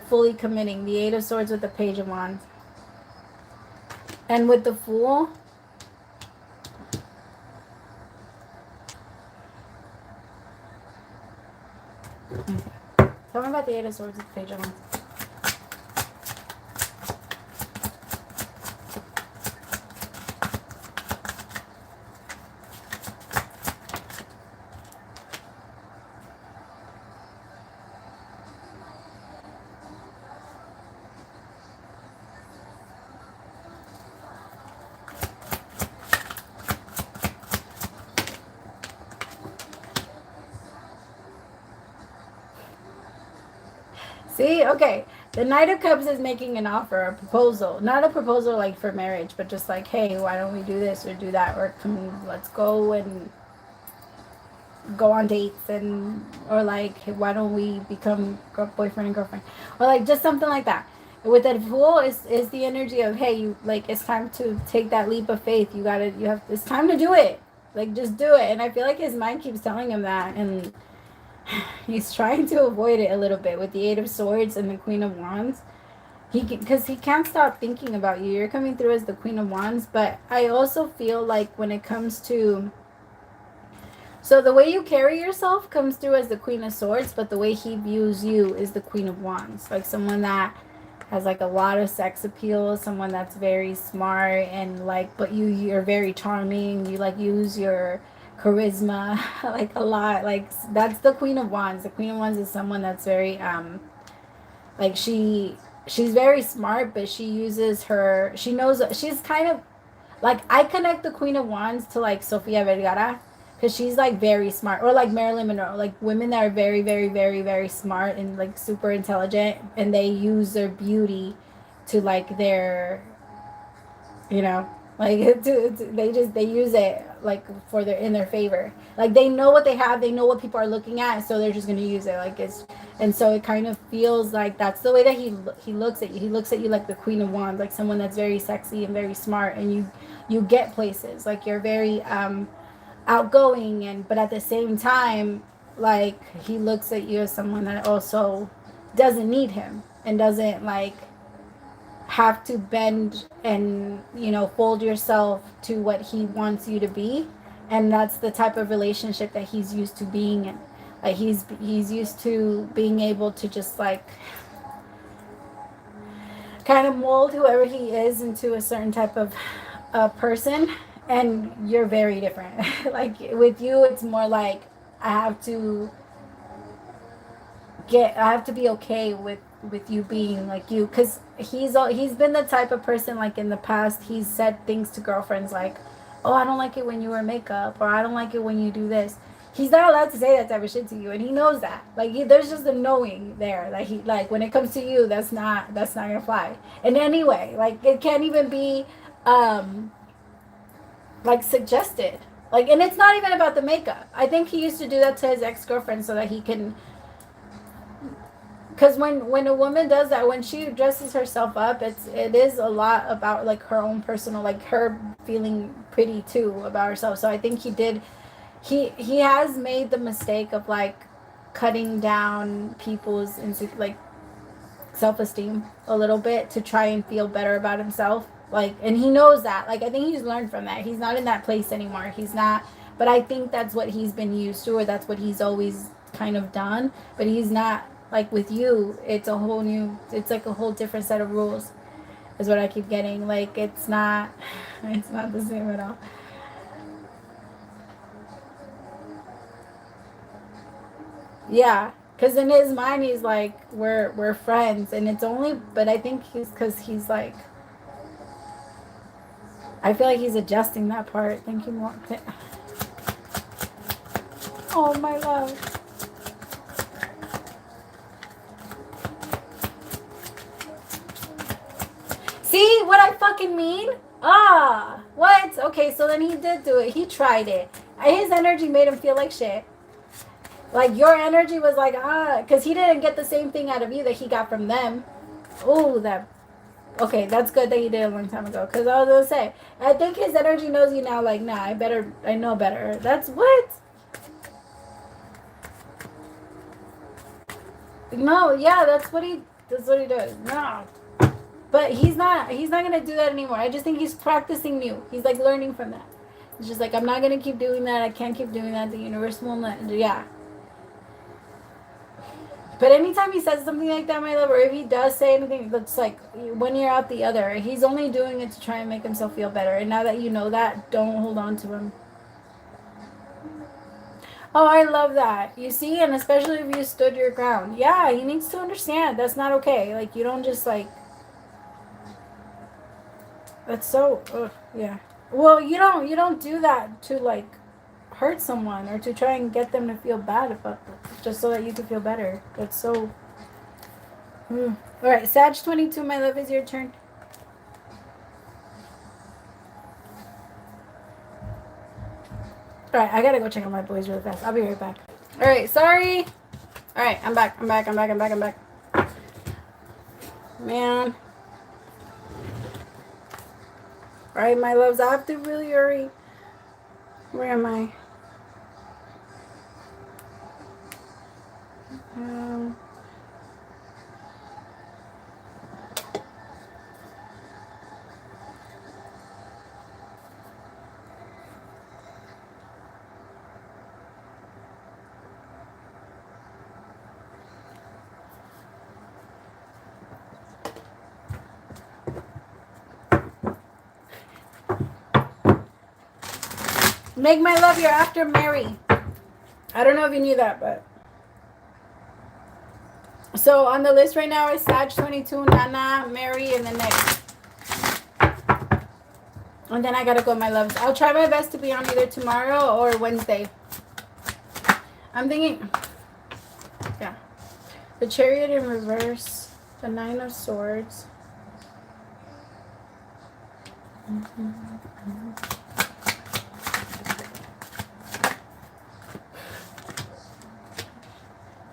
B: fully committing. The Eight of Swords with the Page of Wands. And with the Fool. Tell me about the Eight of Swords with the Page of Wands. See, okay. The Knight of Cups is making an offer, a proposal. Not a proposal like for marriage, but just like, hey, why don't we do this or do that, or come, let's go and go on dates, and or like, hey, why don't we become boyfriend and girlfriend, or like just something like that. With that Fool is the energy of, hey, you, like, it's time to take that leap of faith. You have, it's time to do it. Like, just do it. And I feel like his mind keeps telling him that, and he's trying to avoid it a little bit with the Eight of Swords and the Queen of Wands. Because he can't stop thinking about you. You're coming through as the Queen of Wands, but I also feel like when it comes to, so the way you carry yourself comes through as the Queen of Swords, but the way he views you is the Queen of Wands. Like someone that has like a lot of sex appeal, someone that's very smart and like, but you're very charming. You like use your charisma like a lot. Like that's the Queen of Wands. The Queen of Wands is someone that's very like she's very smart, but she uses her, she knows, she's kind of like, I connect the Queen of Wands to like Sofia Vergara, because she's like very smart, or like Marilyn Monroe, like women that are very, very, very, very smart and like super intelligent, and they use their beauty to like their, you know, like they use it like for their, in their favor. Like they know what they have, they know what people are looking at, so they're just gonna use it. Like it's, and so it kind of feels like that's the way that he looks at you. He looks at you like the Queen of Wands, like someone that's very sexy and very smart, and you get places. Like you're very outgoing, and but at the same time, like he looks at you as someone that also doesn't need him and doesn't like have to bend and, you know, fold yourself to what he wants you to be. And that's the type of relationship that he's used to being in. Like he's used to being able to just like kind of mold whoever he is into a certain type of person. And you're very different. Like with you, it's more like I have to I have to be okay with you being like you, because he's been the type of person, like in the past he's said things to girlfriends like, oh, I don't like it when you wear makeup, or I don't like it when you do this. He's not allowed to say that type of shit to you, and he knows that. Like there's just a knowing there that he, like when it comes to you, that's not gonna fly in any way. Like it can't even be like suggested. Like, and it's not even about the makeup. I think he used to do that to his ex-girlfriend so that he can, because when a woman does that, when she dresses herself up, it is a lot about like her own personal, like her feeling pretty too about herself. So I think he has made the mistake of like cutting down people's like self-esteem a little bit to try and feel better about himself. Like, and he knows that. Like I think he's learned from that. He's not in that place anymore. He's not, but I think that's what he's been used to, or that's what he's always kind of done. But he's not, like with you, it's a whole new, it's like a whole different set of rules is what I keep getting. Like it's not it's not the same at all. Yeah, because in his mind he's like, we're friends, and it's only, but I think he's, because he's like, I feel like he's adjusting that part. Thank you more. Oh my love. See what I fucking mean? Ah, what? Okay, so then he did do it. He tried it. His energy made him feel like shit. Like your energy was like, because he didn't get the same thing out of you that he got from them. Oh, that. Okay, that's good that he did a long time ago. Because I was gonna say, I think his energy knows you now. Like, nah, I know better. That's what. No, yeah, that's what he does. No. But he's not gonna do that anymore. I just think he's practicing new. He's like learning from that. It's just like, I'm not gonna keep doing that. I can't keep doing that. The universe won't let. Yeah. But anytime he says something like that, my love, or if he does say anything that's like one ear out the other, he's only doing it to try and make himself feel better. And now that you know that, don't hold on to him. Oh, I love that. You see, and especially if you stood your ground. Yeah, he needs to understand that's not okay. Like you don't just like. That's so, yeah. Well, you don't do that to like hurt someone or to try and get them to feel bad about it, just so that you can feel better. That's so, All right, Sag 22, my love, is your turn. All right, I gotta go check on my boys really fast. I'll be right back. All right, sorry. All right, I'm back. I'm back. I'm back. I'm back. I'm back. Man. All right, my loves, I have to really hurry. Where am I? Um, Meg, my love, you're after Mary. I don't know if you knew that, but. So on the list right now is Sag 22, Nana, Mary, and the next. And then I gotta go, my loves. I'll try my best to be on either tomorrow or Wednesday. I'm thinking, yeah. The Chariot in reverse, the Nine of Swords.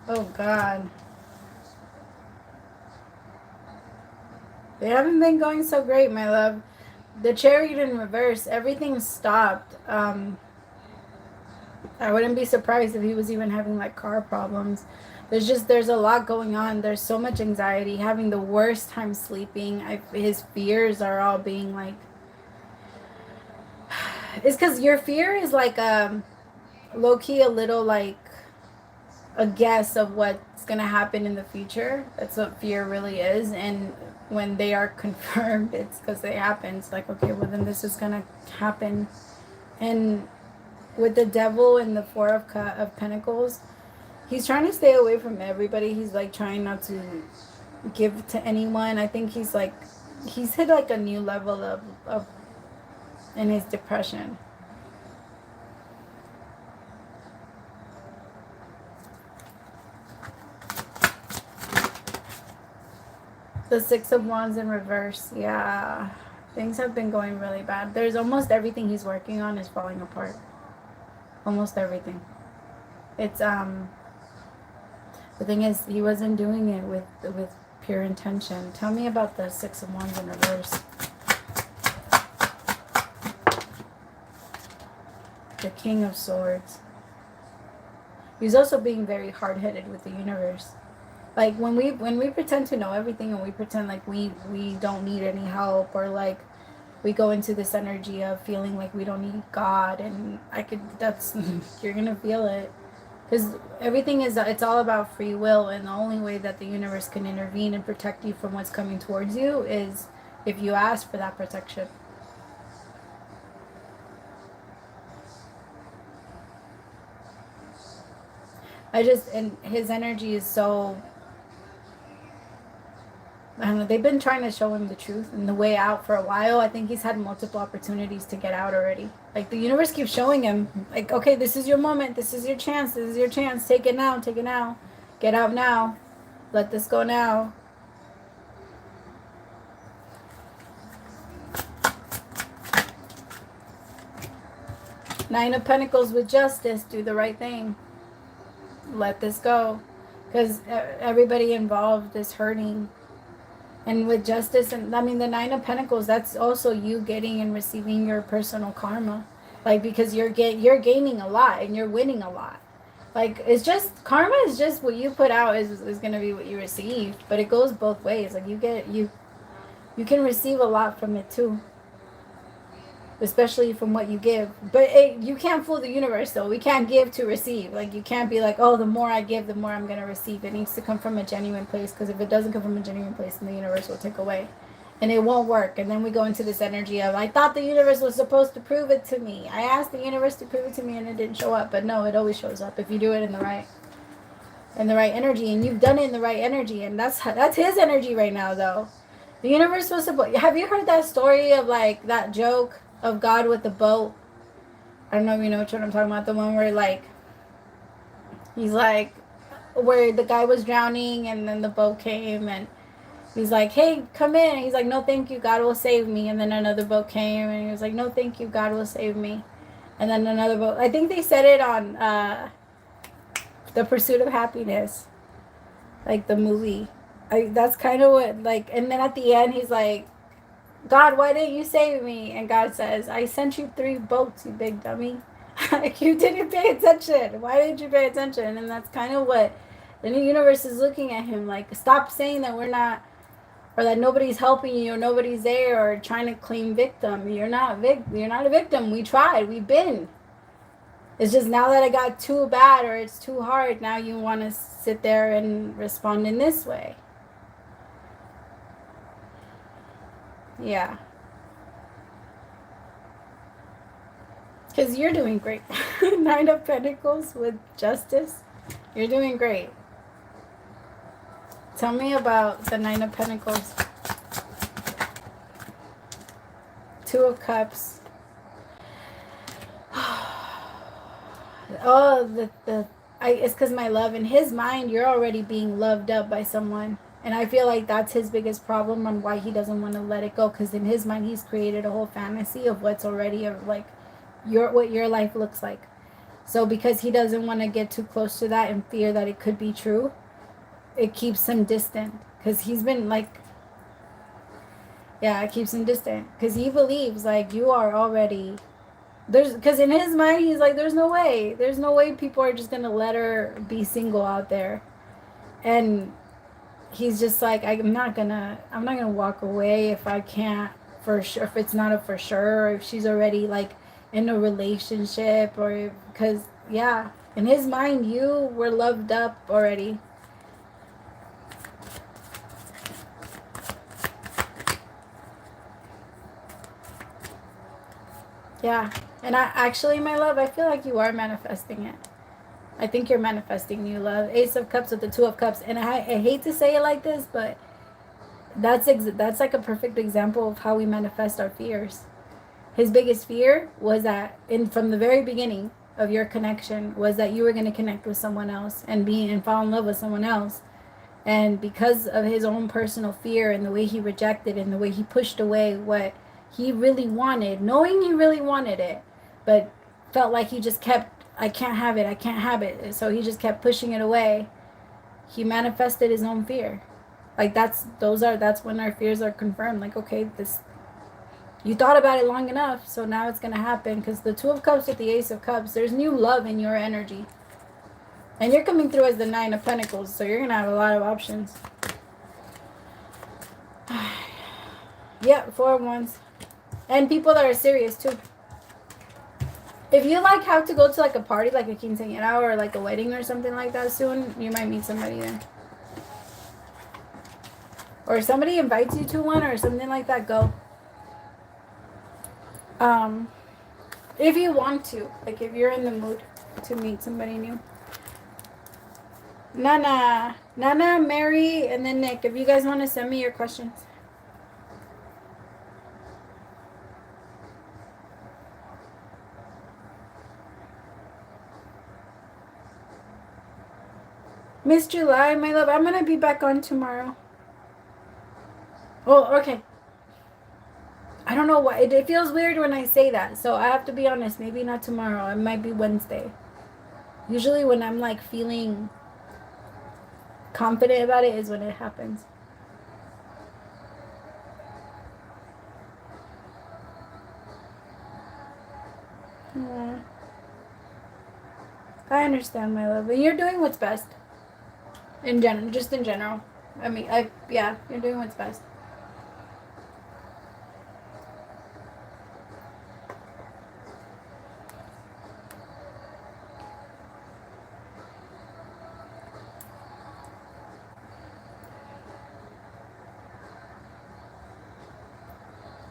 B: Oh, God. They haven't been going so great, my love. The Chariot in reverse, everything stopped. I wouldn't be surprised if he was even having like car problems. There's a lot going on. There's so much anxiety, having the worst time sleeping. His fears are all being like, it's because your fear is like low key a little like a guess of what's gonna happen in the future. That's what fear really is. And when they are confirmed, it's because they happen. It's like, okay, well then this is gonna happen. And with the Devil and the Four of Pentacles, he's trying to stay away from everybody. He's like trying not to give to anyone. I think he's hit like a new level of in his depression. The Six of Wands in reverse. Yeah. Things have been going really bad. There's almost everything he's working on is falling apart. Almost everything. It's the thing is he wasn't doing it with pure intention. Tell me about the Six of Wands in reverse. The King of Swords. He's also being very hard-headed with the universe. Like when we pretend to know everything and we pretend like we don't need any help, or like we go into this energy of feeling like we don't need God, and that's you're gonna feel it, because everything is, it's all about free will, and the only way that the universe can intervene and protect you from what's coming towards you is if you ask for that protection. And his energy is so, I don't know, they've been trying to show him the truth and the way out for a while. I think he's had multiple opportunities to get out already. Like the universe keeps showing him, like, okay, this is your moment, this is your chance, this is your chance, take it now, take it now. Get out now. Let this go now. Nine of Pentacles with Justice, do the right thing. Let this go. Because everybody involved is hurting. And with Justice, and I mean the Nine of Pentacles, that's also you getting and receiving your personal karma, like, because you're gaining a lot and you're winning a lot. Like, it's just, karma is just what you put out is gonna be what you receive, but it goes both ways. Like you can receive a lot from it too, especially from what you give. But you can't fool the universe though. We can't give to receive. Like, you can't be like, oh, the more I give, the more I'm going to receive. It needs to come from a genuine place, because if it doesn't come from a genuine place, then the universe will take away. And it won't work. And then we go into this energy of, I thought the universe was supposed to prove it to me. I asked the universe to prove it to me and it didn't show up. But no, it always shows up if you do it in the right energy. And you've done it in the right energy. And that's his energy right now, though. The universe was supposed... Have you heard that story of, like, that joke of God with the boat? I don't know if you know which one I'm talking about. The one where, like, he's like, where the guy was drowning and then the boat came and he's like, hey, come in. And he's like, no, thank you. God will save me. And then another boat came and he was like, no, thank you. God will save me. And then another boat. I think they said it on The Pursuit of Happiness, like the movie. That's kind of what, like, and then at the end, he's like, God, why didn't you save me? And God says, I sent you 3 boats, you big dummy. Like, you didn't pay attention. Why didn't you pay attention? And that's kind of what the new universe is looking at him like, stop saying that we're not, or that nobody's helping you, or nobody's there, or trying to claim victim. You're not a victim. We tried. We've been. It's just now that it got too bad or it's too hard, now you want to sit there and respond in this way. Yeah. Because you're doing great. 9 of Pentacles with Justice. You're doing great. Tell me about the 9 of Pentacles. 2 of Cups. Oh, it's because my love. In his mind, you're already being loved up by someone. And I feel like that's his biggest problem on why he doesn't want to let it go. Because in his mind, he's created a whole fantasy of what's already, like, what your life looks like. So because he doesn't want to get too close to that and fear that it could be true, it keeps him distant. Because he's been, like, yeah, it keeps him distant. Because he believes, like, you are already... Because in his mind, he's like, there's no way people are just gonna let her be single out there. And he's just like, I'm not gonna walk away if I can't, for sure, if it's not a for sure, or if she's already, like, in a relationship, or because, yeah, in his mind, you were loved up already. Yeah. And actually, my love, I feel like you are manifesting it. I think you're manifesting new love. Ace of Cups with the 2 of Cups. And I hate to say it like this, but that's like a perfect example of how we manifest our fears. His biggest fear was that, from the very beginning of your connection, was that you were going to connect with someone else and fall in love with someone else. And because of his own personal fear and the way he rejected and the way he pushed away what he really wanted, knowing he really wanted it, but felt like he just kept, I can't have it. So he just kept pushing it away. He manifested his own fear. Like, that's when our fears are confirmed. Like, okay, you thought about it long enough, so now it's going to happen. Because the 2 of Cups with the Ace of Cups, there's new love in your energy. And you're coming through as the 9 of Pentacles, so you're going to have a lot of options. Yep, 4 of Wands. And people that are serious, too. If you like have to go to, like, a party, like a quinceañera or like a wedding or something like that soon, you might meet somebody there. Or somebody invites you to one or something like that, go. If you want to, like, if you're in the mood to meet somebody new. Nana, Mary, and then Nick, if you guys want to send me your questions. Miss July, my love, I'm going to be back on tomorrow. Oh, okay. I don't know why. It feels weird when I say that. So I have to be honest. Maybe not tomorrow. It might be Wednesday. Usually when I'm, like, feeling confident about it is when it happens. Yeah. I understand, my love. And you're doing what's best. In general, just in general. I mean, yeah, you're doing what's best.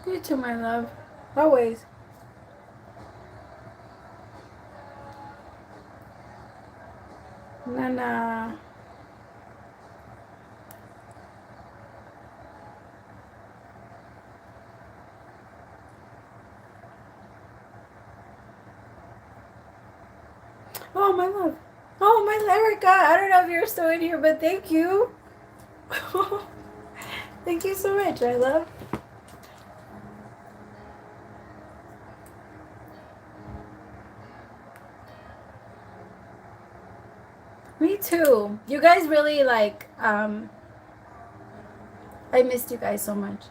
B: You too, my love. Always. Nana. Oh, my love. Oh, my Lyrica. I don't know if you're still in here, but thank you. Thank you so much, my love. Me too. You guys really like, I missed you guys so much.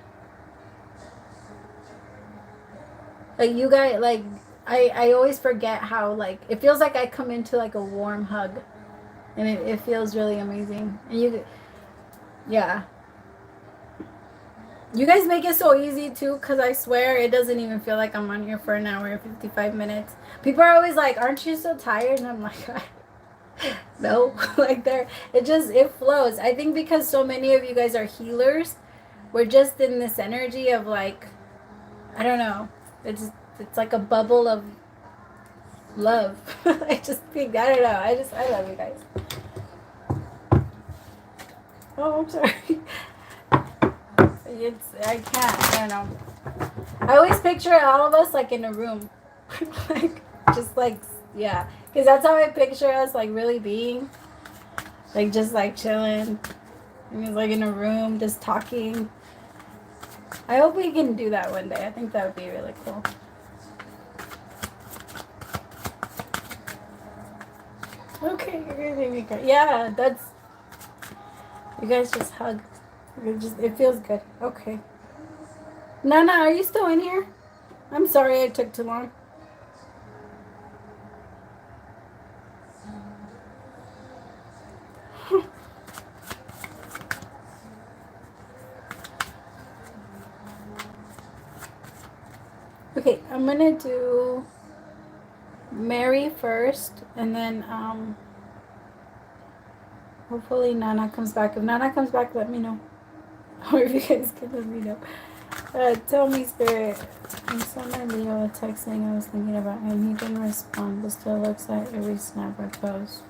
B: Like you guys, like I always forget how like it feels like I come into like a warm hug, and it feels really amazing. And you, yeah, you guys make it so easy too, cause I swear it doesn't even feel like I'm on here for an hour and 55 minutes. People are always like, "Aren't you so tired?" And I'm like, no, like it flows. I think because so many of you guys are healers, we're just in this energy of like, I don't know, it's like a bubble of love. I just think I don't know. I love you guys. Oh, I'm sorry. I can't. I don't know. I always picture all of us like in a room, like just like yeah, because that's how I picture us like really being, like just like chilling, and just like in a room just talking. I hope we can do that one day. I think that would be really cool. Okay, you're gonna make me cry. Yeah, that's. You guys just hug. It feels good. Okay. Nana, are you still in here? I'm sorry I took too long. Okay, I'm gonna do Mary first, and then hopefully Nana comes back. If Nana comes back, let me know. Or if you guys can let me know. Tell me, Spirit. I saw my Leo a text saying I was thinking about him. He didn't respond, but still looks at every snap or post.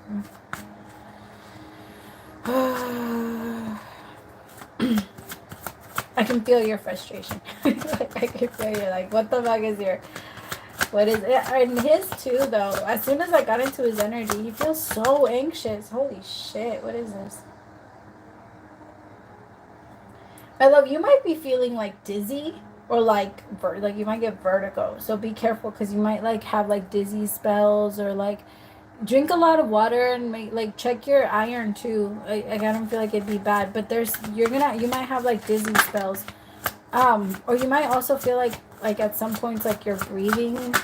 B: I can feel your frustration. I can feel you. Like, what the fuck is your... What is it? And his too, though. As soon as I got into his energy, he feels so anxious. Holy shit. What is this? I love, you might be feeling like dizzy or like you might get vertigo. So be careful because you might like have like dizzy spells or like drink a lot of water and like check your iron too. I don't feel like it'd be bad, but you might have like dizzy spells. Or you might also feel like at some points like you're breathing.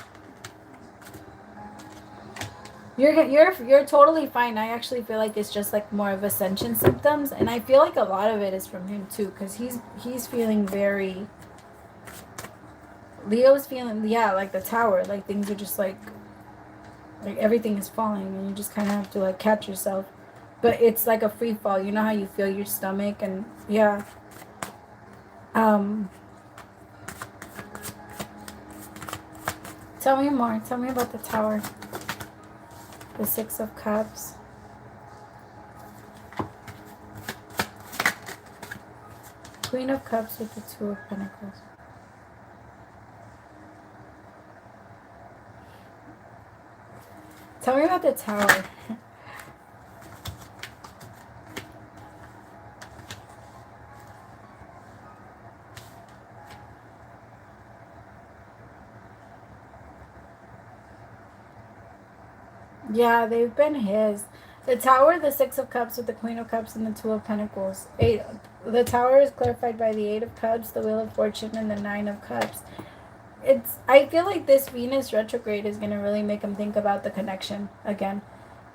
B: You're totally fine. I actually feel like it's just like more of ascension symptoms, and I feel like a lot of it is from him too, because he's feeling very. Leo's feeling like the tower, like things are just like everything is falling, and you just kind of have to like catch yourself, but it's like a free fall. You know how you feel your stomach and yeah. Tell me more. Tell me about the tower. The Six of Cups. Queen of Cups with the Two of Pentacles. Tell me about the Tower. Yeah, they've been his. The Tower, the Six of Cups with the Queen of Cups and the Two of Pentacles. The Tower is clarified by the Eight of Cups, the Wheel of Fortune, and the Nine of Cups. I feel like this Venus retrograde is going to really make him think about the connection again.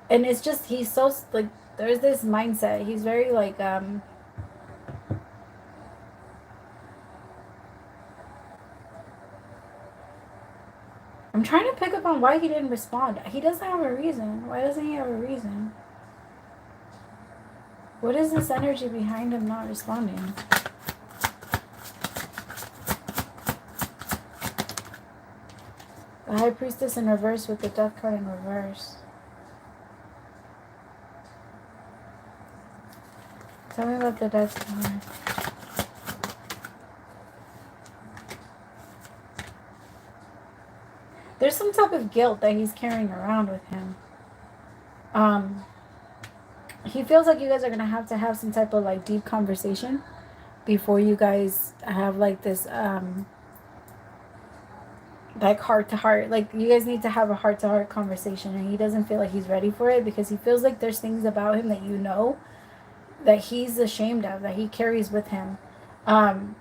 B: And it's just, he's so, like, there's this mindset. He's very, like, I'm trying to pick up on why he didn't respond. He doesn't have a reason. Why doesn't he have a reason? What is this energy behind him not responding? The High Priestess in reverse with the Death card in reverse. Tell me about the Death card. There's some type of guilt that he's carrying around with him. Um, he feels like you guys are gonna have to have some type of like deep conversation before you guys have like this like heart to heart. Like you guys need to have a heart to heart conversation, and he doesn't feel like he's ready for it because he feels like there's things about him that you know that he's ashamed of, that he carries with him. Um,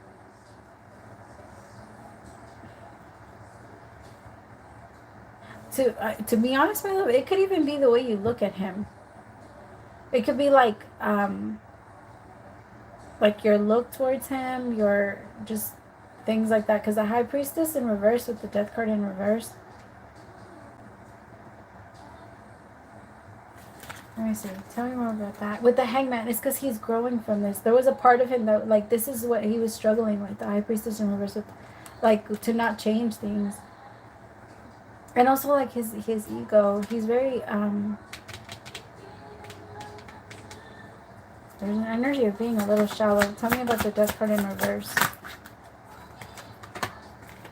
B: to be honest, my love, it could even be the way you look at him. It could be like your look towards him, your just things like that. Because the High Priestess in reverse with the Death card in reverse. Let me see. Tell me more about that. With the Hangman, it's because he's growing from this. There was a part of him that, like, this is what he was struggling with. The High Priestess in reverse with, like, to not change things. And also, like, his ego. He's very, there's an energy of being a little shallow. Tell me about the Death card in reverse.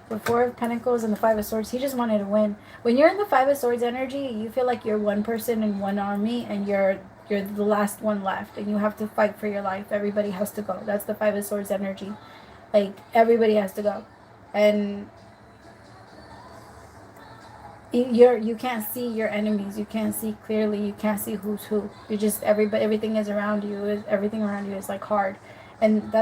B: The Four of Pentacles and the Five of Swords. He just wanted to win. When you're in the Five of Swords energy, you feel like you're one person in one army and you're the last one left and you have to fight for your life. Everybody has to go. That's the Five of Swords energy. Like, everybody has to go. And you can't see your enemies. You can't see clearly. You can't see who's who. You just, everything is around you. Everything around you is like hard. And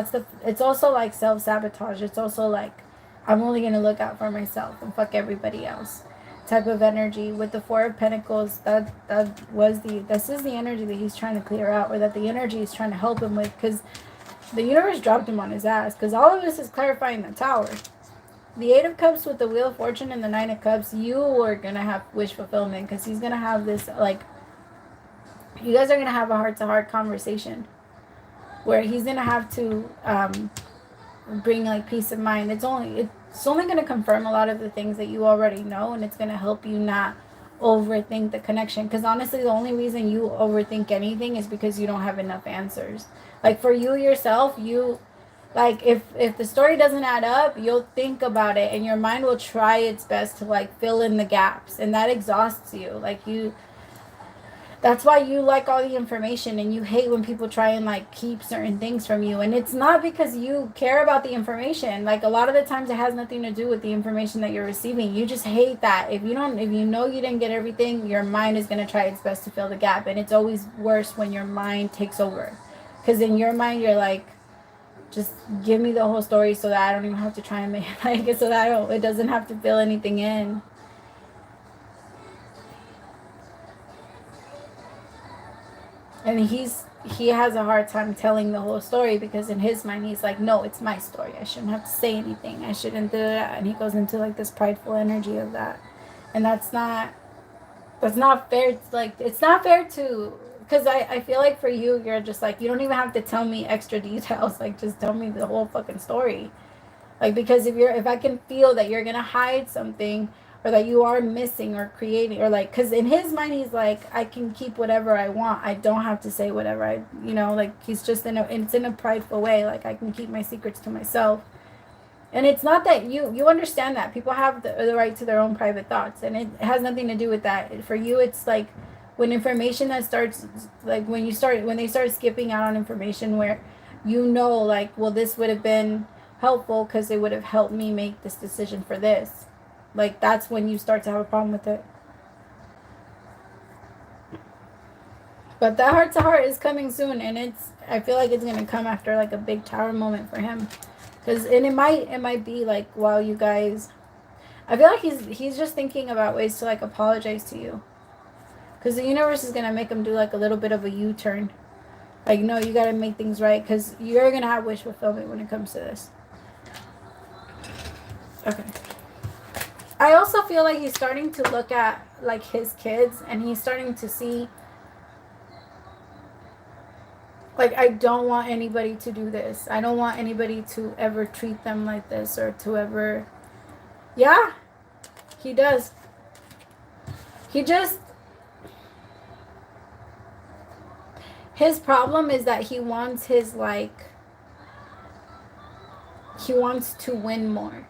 B: it's also like self-sabotage. It's also like, I'm only going to look out for myself and fuck everybody else type of energy. With the Four of Pentacles, this is the energy that he's trying to clear out, or that the energy is trying to help him with, because the universe dropped him on his ass, because all of this is clarifying the Tower. The Eight of Cups with the Wheel of Fortune and the Nine of Cups, you are going to have wish fulfillment, because he's going to have this, like, you guys are going to have a heart-to-heart conversation where he's going to have to bring, like, peace of mind. It's only going to confirm a lot of the things that you already know, and it's going to help you not overthink the connection. Because honestly, the only reason you overthink anything is because you don't have enough answers. Like, for you yourself, you, like, if the story doesn't add up, you'll think about it, and your mind will try its best to, like, fill in the gaps, and that exhausts you. Like, that's why you like all the information, and you hate when people try and, like, keep certain things from you. And it's not because you care about the information. Like, a lot of the times it has nothing to do with the information that you're receiving. You just hate that. If you know you didn't get everything, your mind is going to try its best to fill the gap. And it's always worse when your mind takes over. Because in your mind, you're like, just give me the whole story so that I don't even have to try and make it, so that it doesn't have to fill anything in. And he has a hard time telling the whole story, because in his mind he's like, no, it's my story. I shouldn't have to say anything. I shouldn't do that. And he goes into, like, this prideful energy of that. And that's not fair. It's like, it's not fair to, because I feel like for you, you're just like, you don't even have to tell me extra details. Like, just tell me the whole fucking story. Like, because if I can feel that you're gonna hide something, or that you are missing or creating, or like, because in his mind he's like, I can keep whatever I want. I don't have to say whatever I, like, he's just it's in a prideful way. Like, I can keep my secrets to myself. And it's not that you understand that people have the right to their own private thoughts, and it has nothing to do with that. For you, it's like, when information that starts, like, when they start skipping out on information where, like, well, this would have been helpful because it would have helped me make this decision for this. Like, that's when you start to have a problem with it. But that heart to heart is coming soon, and I feel like it's gonna come after, like, a big Tower moment for him, and it might be like, while you guys, I feel like he's just thinking about ways to, like, apologize to you, because the universe is gonna make him do, like, a little bit of a U-turn. Like, no, you gotta make things right, because you're gonna have wish fulfillment when it comes to this. Okay. I also feel like he's starting to look at, like, his kids, and he's starting to see, like, I don't want anybody to do this. I don't want anybody to ever treat them like this, or to ever, yeah, he does. His problem is that he wants he wants to win more.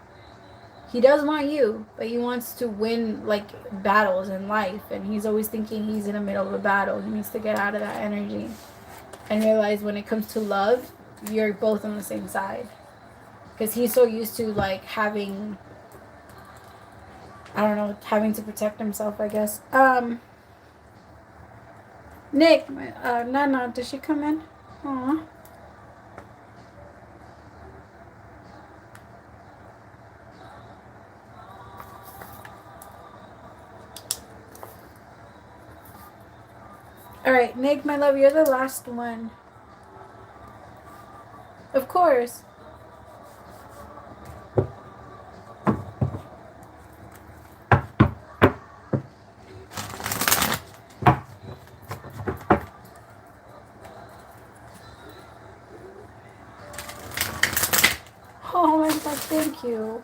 B: he does want you, but he wants to win like battles in life, and he's always thinking he's in the middle of a battle. He needs to get out of that energy and realize when it comes to love, you're both on the same side. Because he's so used to like having, I don't know, having to protect himself, I guess. Nick, Nana, did she come in? Aw. All right, Nick, my love, you're the last one. Of course. Oh my God, thank you.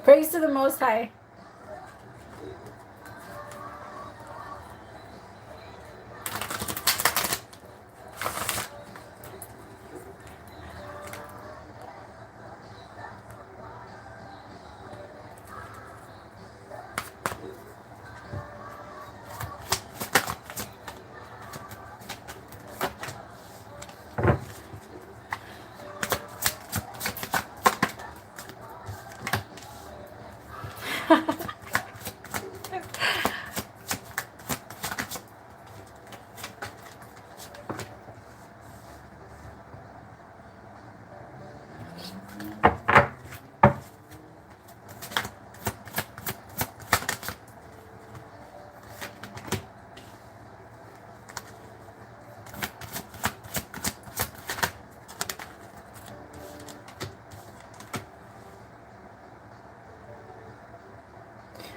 B: Praise to the Most High.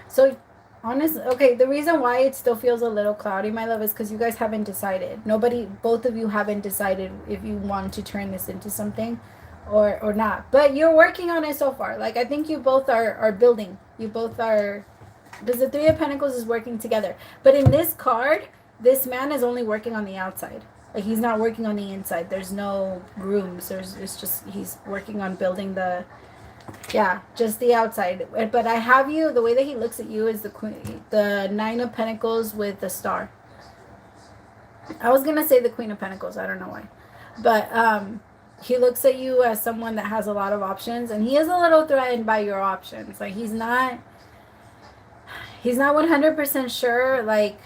B: So, honestly, okay, the reason why it still feels a little cloudy, my love, is because you guys haven't decided. Both of you haven't decided if you want to turn this into something or not. But you're working on it so far. Like, I think you both are building. You both are, because the Three of Pentacles is working together. But in this card, this man is only working on the outside. Like, he's not working on the inside. There's no rooms. It's just, he's working on building the, yeah, just the outside. But I have you, the way that he looks at you is the queen, the Nine of Pentacles with the star. I was gonna say the Queen of Pentacles, I don't know why. But he looks at you as someone that has a lot of options, and he is a little threatened by your options. Like, he's not 100% sure, like,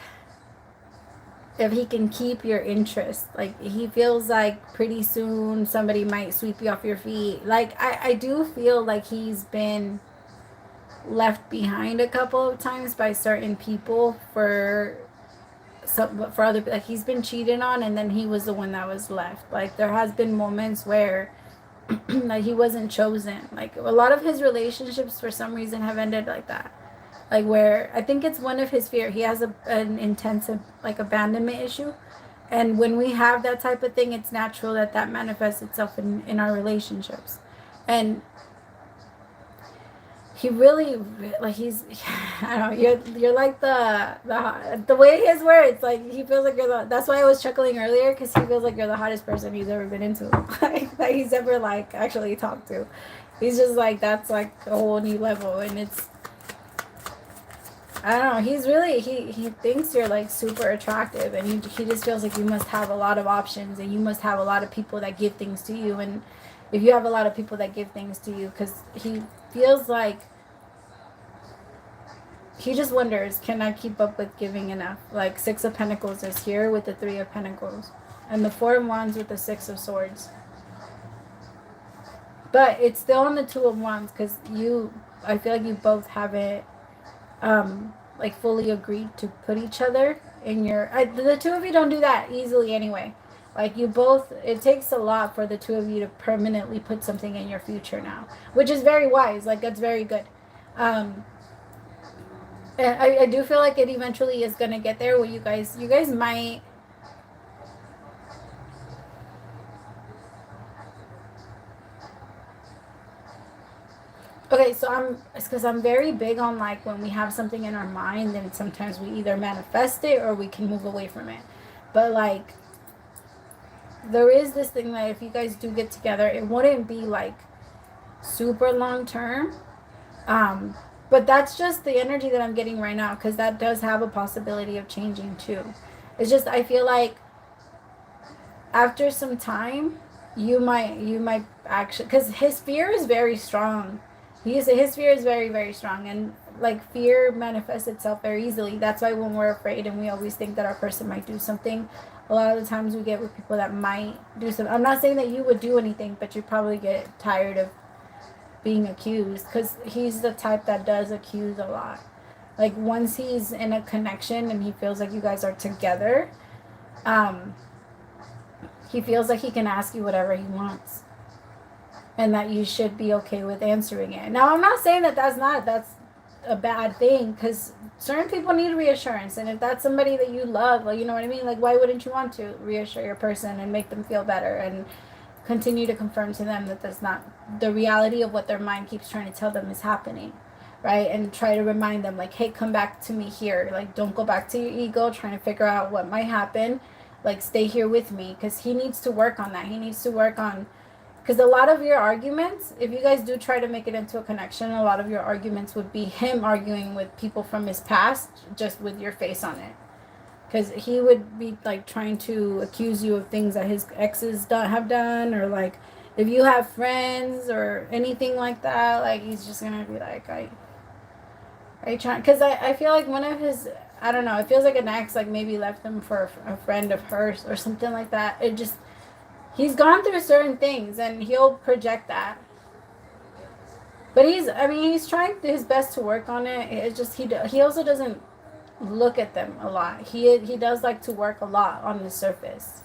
B: if he can keep your interest. Like, he feels like pretty soon somebody might sweep you off your feet. Like, I do feel like he's been left behind a couple of times by certain people for other, like, he's been cheated on, and then he was the one that was left. Like, there has been moments where like, he wasn't chosen. Like, a lot of his relationships for some reason have ended like that. Like, where I think it's one of his fear. He has an intensive like abandonment issue, and when we have that type of thing, it's natural that that manifests itself in our relationships. And he really, like, he's, I don't know, you're like the way his words, like, he feels like you're the, that's why I was chuckling earlier, because he feels like you're the hottest person he's ever been into, like, that he's ever like actually talked to. He's just like, that's like a whole new level. And it's, I don't know, he's really, he thinks you're like super attractive, and he just feels like you must have a lot of options, and you must have a lot of people that give things to you. And if you have a lot of people that give things to you, because he feels like he just wonders, can I keep up with giving enough? Like, Six of Pentacles is here with the Three of Pentacles, and the Four of Wands with the Six of Swords. But it's still on the Two of Wands, because I feel like you both haven't like fully agreed to put each other in your, the two of you don't do that easily anyway. Like, you both, it takes a lot for the two of you to permanently put something in your future now, which is very wise. Like, that's very good. And I do feel like it eventually is gonna get there where you guys might, okay, so it's because I'm very big on, like, when we have something in our mind, then sometimes we either manifest it or we can move away from it. But, like, there is this thing that if you guys do get together, it wouldn't be like super long term, Um, but that's just the energy that I'm getting right now, because that does have a possibility of changing too. It's just I feel like after some time, you might actually, because his fear is very strong. His fear is very very strong, and like fear manifests itself very easily. That's why when we're afraid and we always think that our person might do something, a lot of the times we get with people that might do something. I'm not saying that you would do anything, but you probably get tired of being accused, because he's the type that does accuse a lot. Like once he's in a connection and he feels like you guys are together, um, he feels like he can ask you whatever he wants, and that you should be okay with answering it. Now, I'm not saying that that's a bad thing, because certain people need reassurance, and if that's somebody that you love, well, you know what I mean. Like, why wouldn't you want to reassure your person and make them feel better and continue to confirm to them that that's not the reality of what their mind keeps trying to tell them is happening, right? And try to remind them, like, hey, come back to me here. Like, don't go back to your ego trying to figure out what might happen. Like, stay here with me, because he needs to work on that. He needs to work on, because a lot of your arguments, if you guys do try to make it into a connection, a lot of your arguments would be him arguing with people from his past, just with your face on it. Because he would be like trying to accuse you of things that his exes have done, or like if you have friends or anything like that, like he's just gonna be like, I try, because I feel like one of his, I don't know, it feels like an ex like maybe left him for a friend of hers or something like that. It just, he's gone through certain things and he'll project that. But he's trying his best to work on it. It's just he also doesn't look at them a lot. He does like to work a lot on the surface.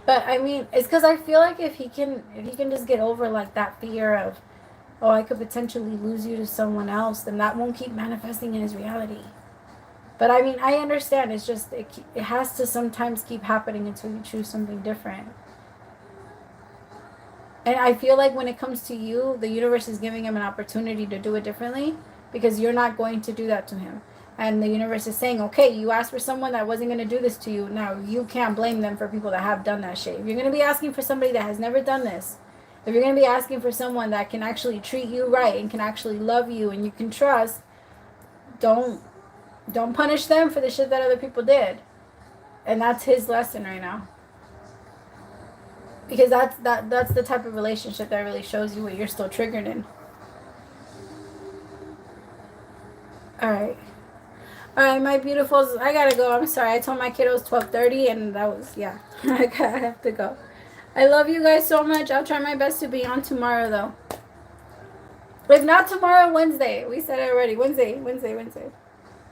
B: But I mean, it's because I feel like if he can just get over like that fear of, oh, I could potentially lose you to someone else, then that won't keep manifesting in his reality. But I mean, I understand. It's just it has to sometimes keep happening until you choose something different. And I feel like when it comes to you, the universe is giving him an opportunity to do it differently, because you're not going to do that to him. And the universe is saying, okay, you asked for someone that wasn't going to do this to you. Now, you can't blame them for people that have done that shit. If you're going to be asking for somebody that has never done this, if you're going to be asking for someone that can actually treat you right and can actually love you and you can trust, don't punish them for the shit that other people did. And that's his lesson right now. Because that's the type of relationship that really shows you what you're still triggered in. Alright. Alright, my beautifuls, I gotta go. I'm sorry. I told my kiddos 12:30 and that was, yeah. I have to go. I love you guys so much. I'll try my best to be on tomorrow though. If not tomorrow, Wednesday. We said it already. Wednesday. Alright,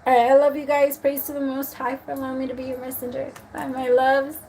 B: I love you guys. Praise to the Most High for allowing me to be your messenger. Bye, my loves.